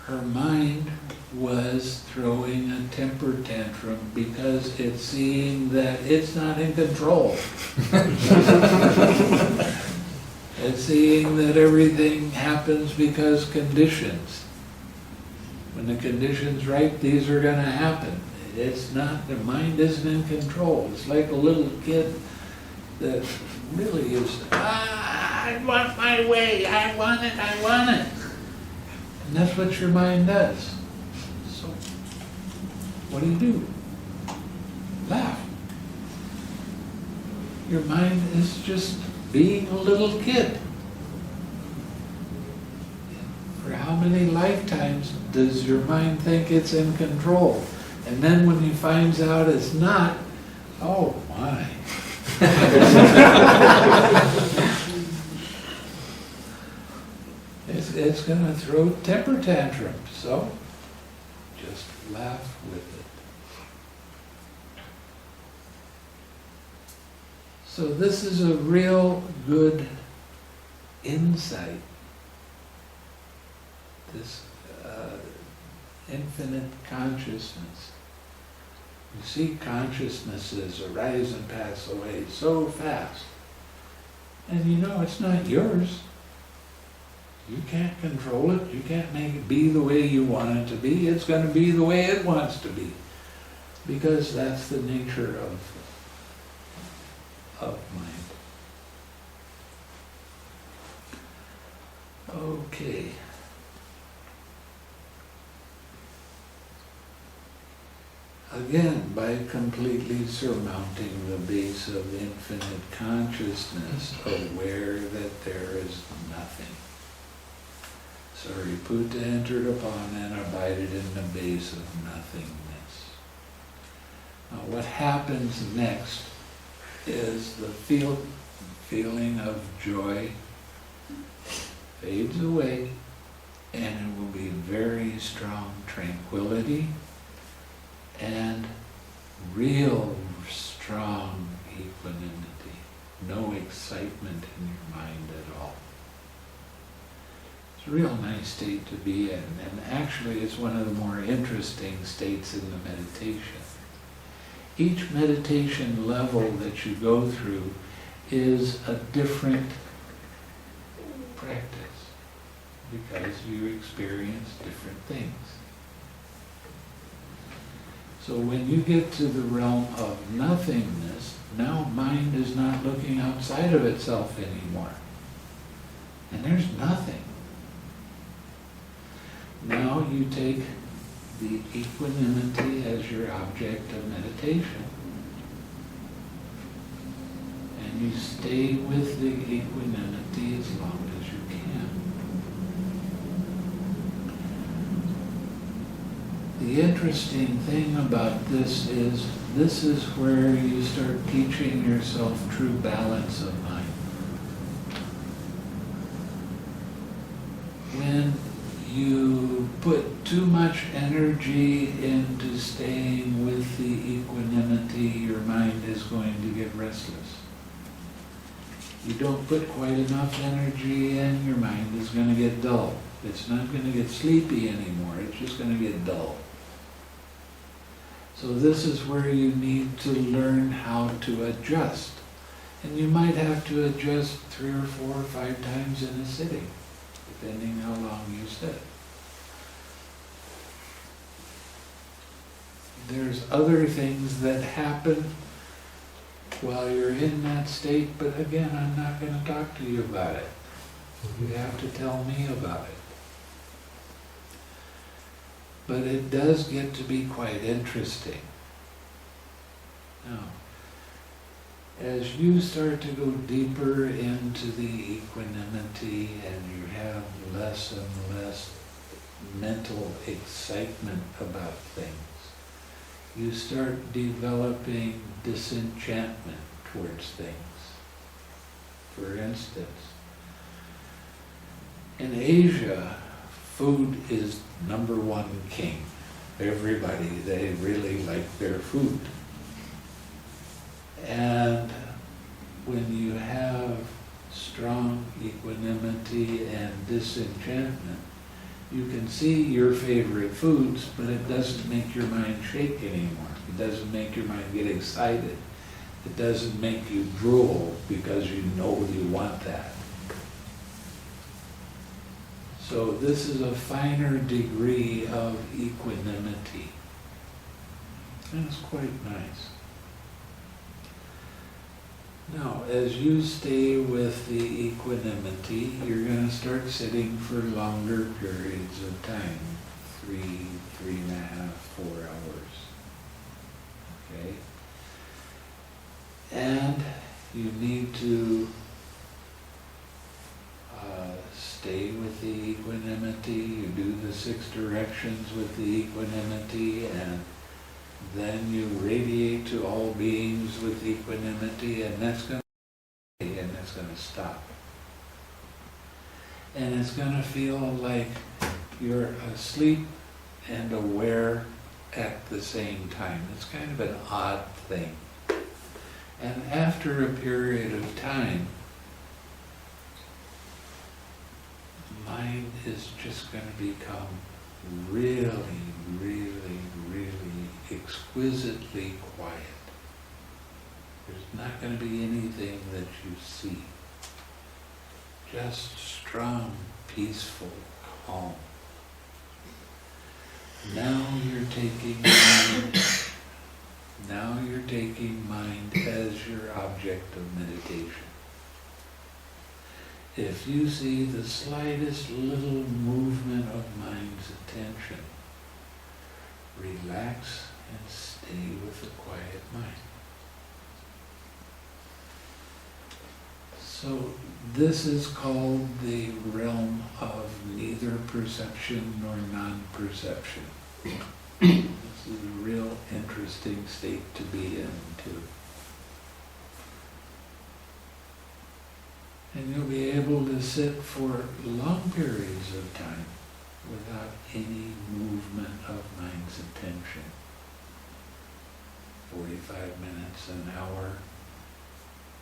Her mind was throwing a temper tantrum because it's seeing that it's not in control. It's seeing that everything happens because conditions. When the condition's right, these are going to happen. It's not, the mind isn't in control. It's like a little kid that really is, I want my way, I want it, I want it. And that's what your mind does. So, what do? Laugh. Your mind is just being a little kid. For how many lifetimes does your mind think it's in control? And then when he finds out it's not, oh my. It's going to throw temper tantrums, so just laugh with it. So this is a real good insight, this infinite consciousness. You see consciousnesses arise and pass away so fast. And you know it's not yours. You can't control it. You can't make it be the way you want it to be. It's going to be the way it wants to be. Because that's the nature of mind. Okay. Again, by completely surmounting the base of infinite consciousness, aware that there is nothing. Sariputta entered upon and abided in the base of nothingness. Now what happens next is the feeling of joy fades away, and it will be very strong tranquility and real strong equanimity. No excitement in your mind at all. It's a real nice state to be in, and actually it's one of the more interesting states in the meditation. Each meditation level that you go through is a different practice because you experience different things. So when you get to the realm of nothingness, now mind is not looking outside of itself anymore. And there's nothing. Now you take the equanimity as your object of meditation. And you stay with the equanimity as long as you can. The interesting thing about this is where you start teaching yourself true balance of mind. When you put too much energy into staying with the equanimity, your mind is going to get restless. You don't put quite enough energy in, your mind is going to get dull. It's not going to get sleepy anymore, it's just going to get dull. So this is where you need to learn how to adjust. And you might have to adjust 3 or 4 or 5 times in a sitting, depending how long you sit. There's other things that happen while you're in that state, but again, I'm not going to talk to you about it. You have to tell me about it. But it does get to be quite interesting. Now, as you start to go deeper into the equanimity and you have less and less mental excitement about things, you start developing disenchantment towards things. For instance, in Asia, food is #1 king. Everybody, they really like their food. And when you have strong equanimity and disenchantment, you can see your favorite foods, but it doesn't make your mind shake anymore. It doesn't make your mind get excited. It doesn't make you drool because you know you want that. So this is a finer degree of equanimity. And it's quite nice. Now, as you stay with the equanimity, you're going to start sitting for longer periods of time, 3.5, 4 hours. Okay? And you need to stay with the equanimity. You do the 6 directions with the equanimity, and then you radiate to all beings with equanimity, and that's going to stop. And it's going to feel like you're asleep and aware at the same time. It's kind of an odd thing. And after a period of time, mind is just going to become really, really, really exquisitely quiet. There's not going to be anything that you see. Just strong, peaceful, calm. Now you're taking mind as your object of meditation. If you see the slightest little movement of mind's attention, relax and stay with the quiet mind. So this is called the realm of neither perception nor non-perception. This is a real interesting state to be in, too. And you'll be able to sit for long periods of time without any movement of mind's attention. 45 minutes, an hour.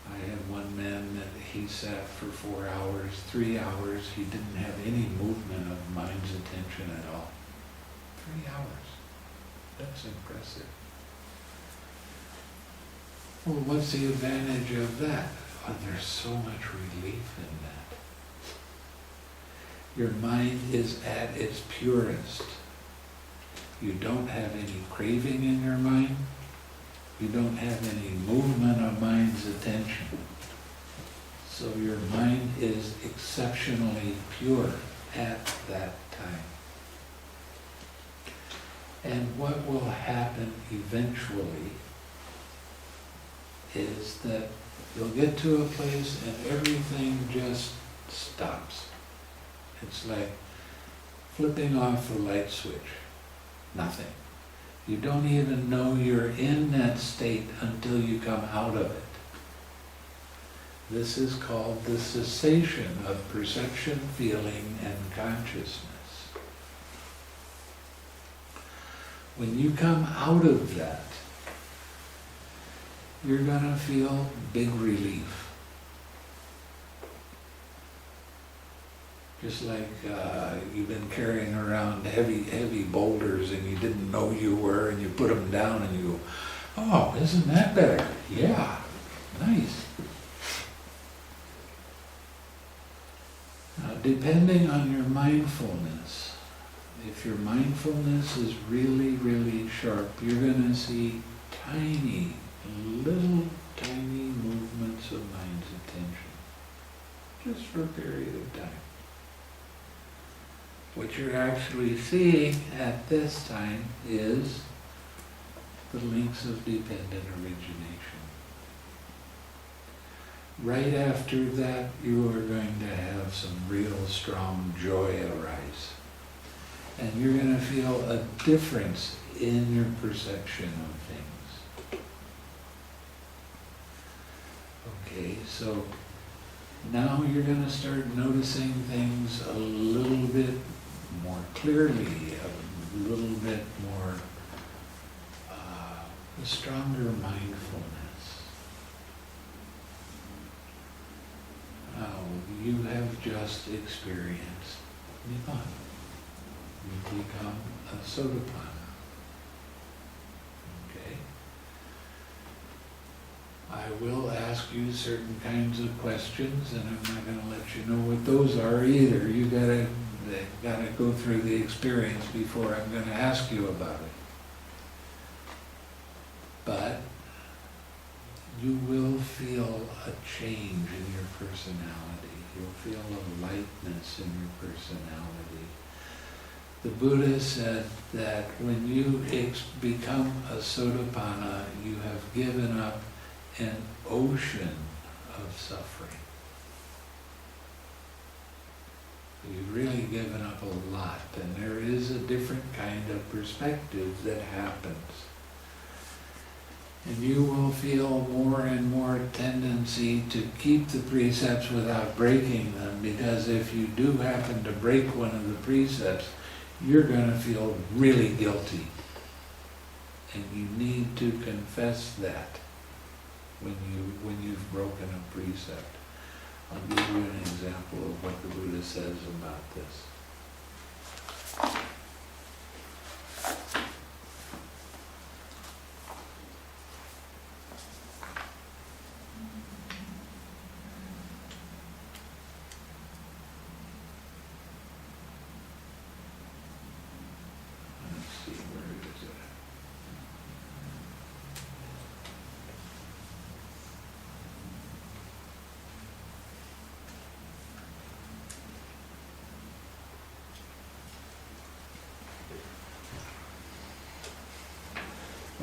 I had one man that he sat for 4 hours, 3 hours. He didn't have any movement of mind's attention at all. 3 hours. That's impressive. Well, what's the advantage of that? Oh, there's so much relief in that. Your mind is at its purest. You don't have any craving in your mind. You don't have any movement of mind's attention. So your mind is exceptionally pure at that time. And what will happen eventually is that you'll get to a place and everything just stops. It's like flipping off a light switch. Nothing. You don't even know you're in that state until you come out of it. This is called the cessation of perception, feeling, and consciousness. When you come out of that, you're going to feel big relief. Just like you've been carrying around heavy boulders and you didn't know you were, and you put them down and you go, oh, isn't that better? Yeah, nice. Now, depending on your mindfulness, if your mindfulness is really, really sharp, you're going to see little tiny movements of mind's attention, just for a period of time. What you're actually seeing at this time is the links of dependent origination. Right after that, you are going to have some real strong joy arise. And you're going to feel a difference in your perception of things. Okay, so now you're going to start noticing things a little bit more clearly, a little bit more, a stronger mindfulness. Now, you have just experienced Nirvana. You become a Sotapanna. Okay? I will ask you certain kinds of questions, and I'm not going to let you know what those are either. You gotta go through the experience before I'm going to ask you about it. But you will feel a change in your personality. You'll feel a lightness in your personality. The Buddha said that when you become a Sotapanna, you have given up an ocean of suffering. You've really given up a lot, and there is a different kind of perspective that happens. And you will feel more and more tendency to keep the precepts without breaking them, because if you do happen to break one of the precepts, you're going to feel really guilty. And you need to confess that when you've broken a precept. I'll give you an example of what the Buddha says about this. Let's see, where is it?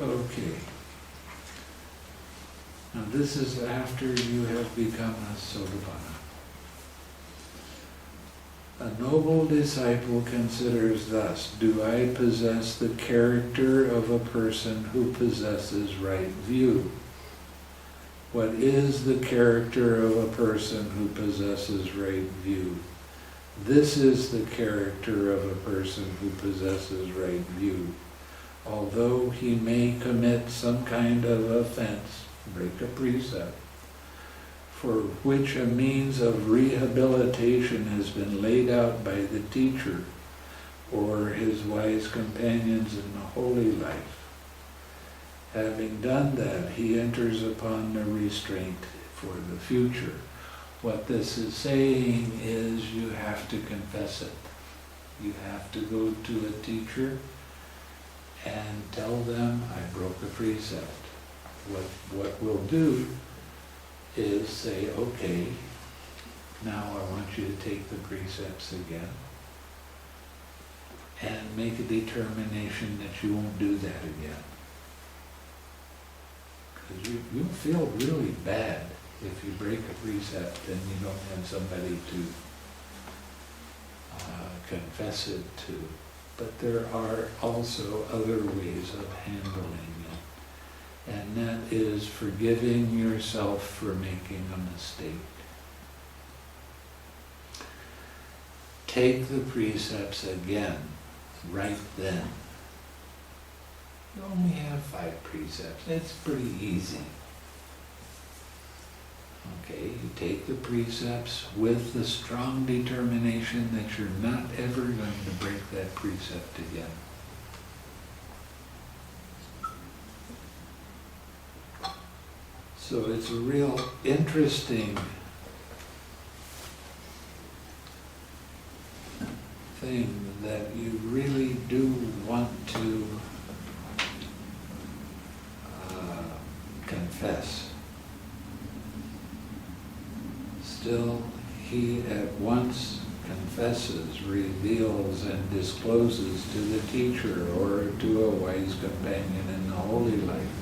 Okay. Now this is after you have become a Sotapanna. A noble disciple considers thus: do I possess the character of a person who possesses right view? What is the character of a person who possesses right view? This is the character of a person who possesses right view. Although he may commit some kind of offense, break a precept, for which a means of rehabilitation has been laid out by the teacher or his wise companions in the holy life. Having done that, he enters upon the restraint for the future. What this is saying is you have to confess it. You have to go to a teacher and tell them, I broke a precept. What we'll do is say, okay, now I want you to take the precepts again and make a determination that you won't do that again. Because you'll feel really bad if you break a precept and you don't have somebody to confess it to. But there are also other ways of handling it, and that is forgiving yourself for making a mistake. Take the precepts again, right then. You only have 5 precepts. It's pretty easy. Okay, you take the precepts with the strong determination that you're not ever going to break that precept again. So it's a real interesting thing that you really do want to confess. Still, he at once confesses, reveals, and discloses to the teacher or to a wise companion in the holy life.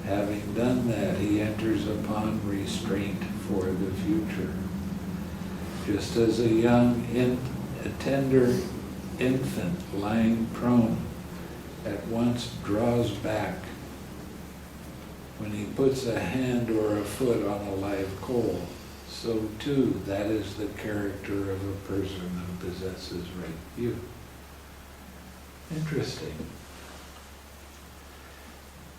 Having done that, he enters upon restraint for the future. Just as a tender infant lying prone at once draws back when he puts a hand or a foot on a live coal, so too, that is the character of a person who possesses right view. Interesting.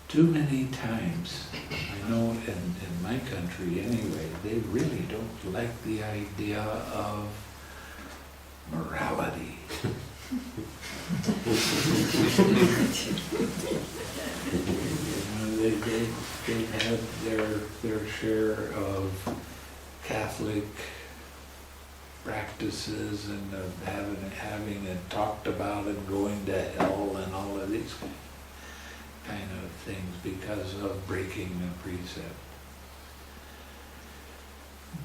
Too many times, I know in my country anyway, they really don't like the idea of morality. They've had their share of Catholic practices and of having it talked about and going to hell and all of these kind of things because of breaking a precept.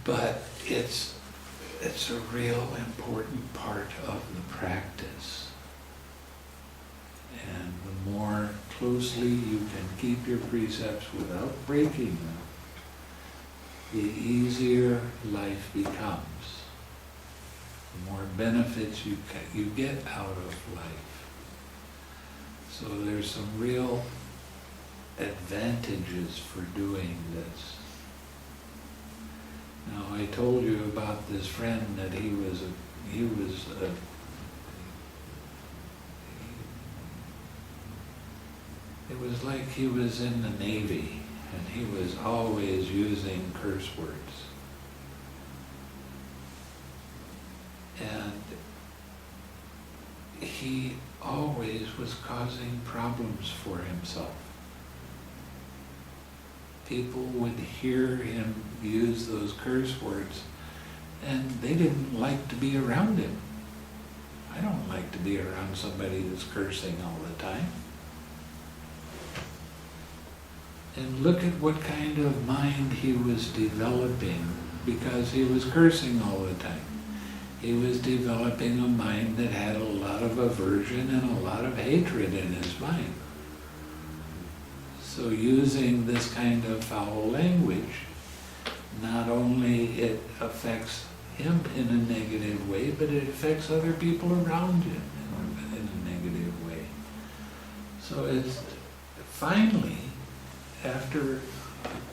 But it's a real important part of the practice. And the more closely you can keep your precepts without breaking them, the easier life becomes. The more benefits you get out of life. So there's some real advantages for doing this. Now, I told you about this friend that he was it was like he was in the Navy and he was always using curse words. And he always was causing problems for himself. People would hear him use those curse words and they didn't like to be around him. I don't like to be around somebody that's cursing all the time. And look at what kind of mind he was developing because he was cursing all the time. He was developing a mind that had a lot of aversion and a lot of hatred in his mind. So using this kind of foul language, not only it affects him in a negative way, but it affects other people around him in a negative way. So it's finally, after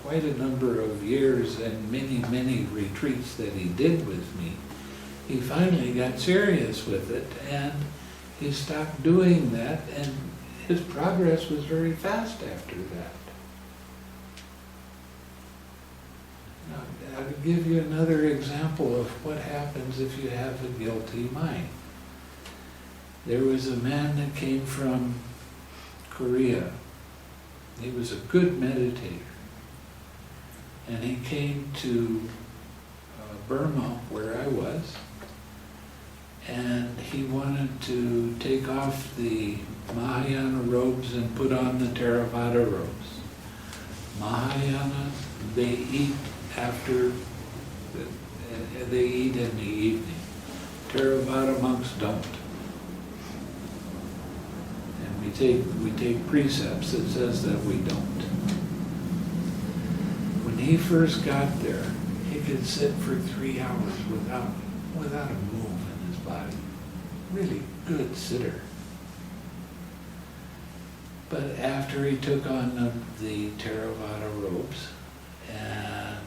quite a number of years and many, many retreats that he did with me, he finally got serious with it and he stopped doing that, and his progress was very fast after that. Now, I'll give you another example of what happens if you have a guilty mind. There was a man that came from Korea. He was a good meditator. And he came to Burma, where I was, and he wanted to take off the Mahayana robes and put on the Theravada robes. Mahayana, they eat they eat in the evening. Theravada monks don't. And we take precepts that says that we don't. When he first got there, he could sit for 3 hours without a move in his body. Really good sitter. But after he took on the Theravada robes, and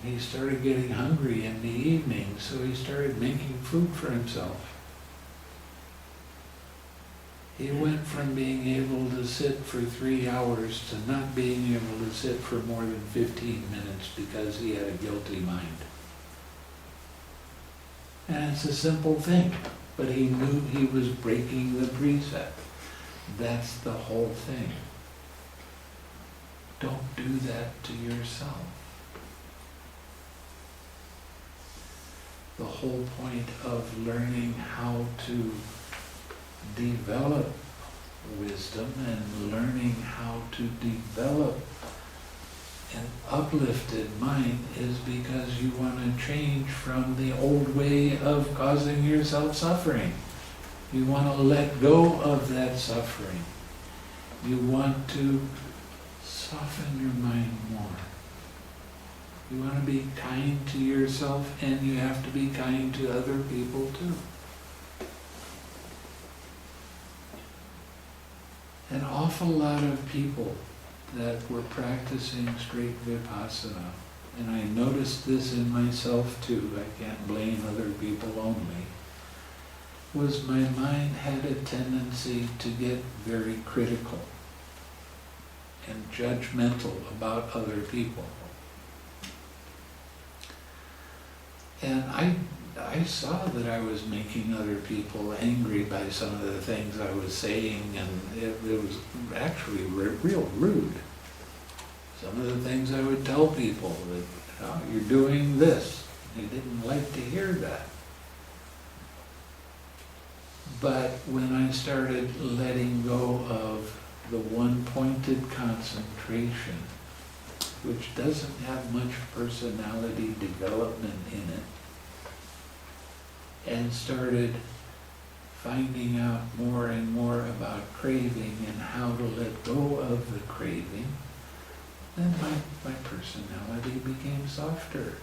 he started getting hungry in the evening, so he started making food for himself. He went from being able to sit for 3 hours to not being able to sit for more than 15 minutes because he had a guilty mind. And it's a simple thing, but he knew he was breaking the precept. That's the whole thing. Don't do that to yourself. The whole point of learning how to develop wisdom and learning how to develop an uplifted mind is because you want to change from the old way of causing yourself suffering. You want to let go of that suffering. You want to soften your mind more. You want to be kind to yourself, and you have to be kind to other people too. An awful lot of people that were practicing straight vipassana, and I noticed this in myself too, I can't blame other people only, was my mind had a tendency to get very critical and judgmental about other people. And I saw that I was making other people angry by some of the things I was saying, and it was actually real rude. Some of the things I would tell people that, oh, you're doing this. They didn't like to hear that. But when I started letting go of the one-pointed concentration, which doesn't have much personality development in it, and started finding out more and more about craving and how to let go of the craving, then my personality became softer.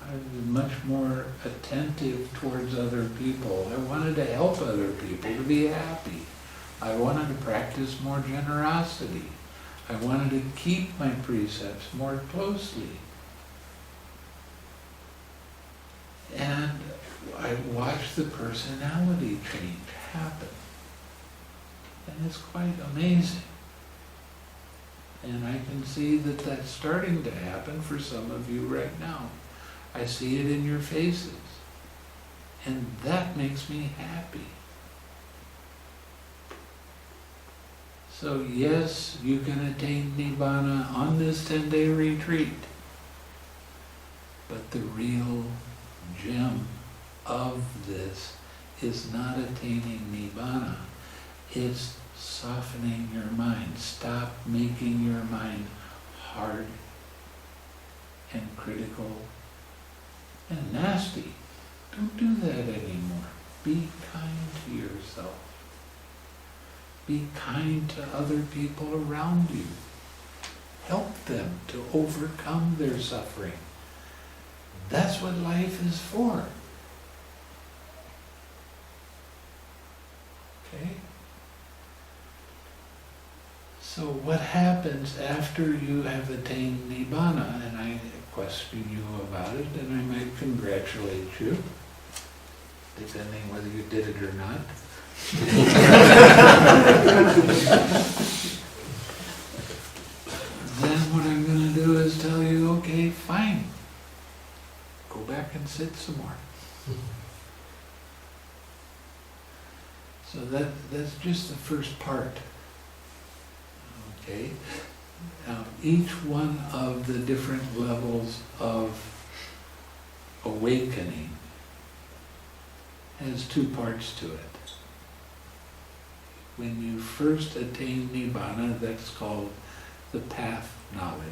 I was much more attentive towards other people. I wanted to help other people to be happy. I wanted to practice more generosity. I wanted to keep my precepts more closely. And I watched the personality change happen. And it's quite amazing. And I can see that that's starting to happen for some of you right now. I see it in your faces. And that makes me happy. So yes, you can attain Nibbana on this 10-day retreat. But the real gem of this is not attaining Nibbana. It's softening your mind. Stop making your mind hard and critical and nasty. Don't do that anymore. Be kind to yourself. Be kind to other people around you. Help them to overcome their suffering. That's what life is for. Okay? So what happens after you have attained Nibbana? And I question you about it, and I might congratulate you, depending whether you did it or not. Then what I'm going to do is tell you, okay, fine. Go back and sit some more. So that's just the first part. Okay? Now, each one of the different levels of awakening has two parts to it. When you first attain Nibbana, that's called the path knowledge.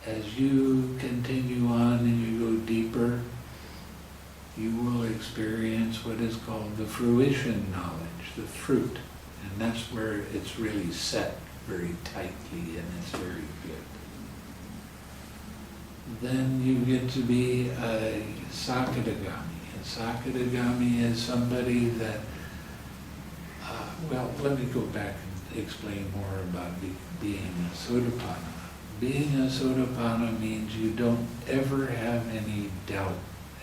As you continue on and you go deeper, you will experience what is called the fruition knowledge, the fruit. And that's where it's really set very tightly and it's very good. Then you get to be a Sakadagami. A Sakadagami is somebody that, well, let me go back and explain more about being a Sotapanna. Being a Sotapanna means you don't ever have any doubt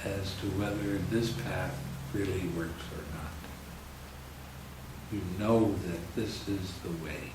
as to whether this path really works or not. You know that this is the way.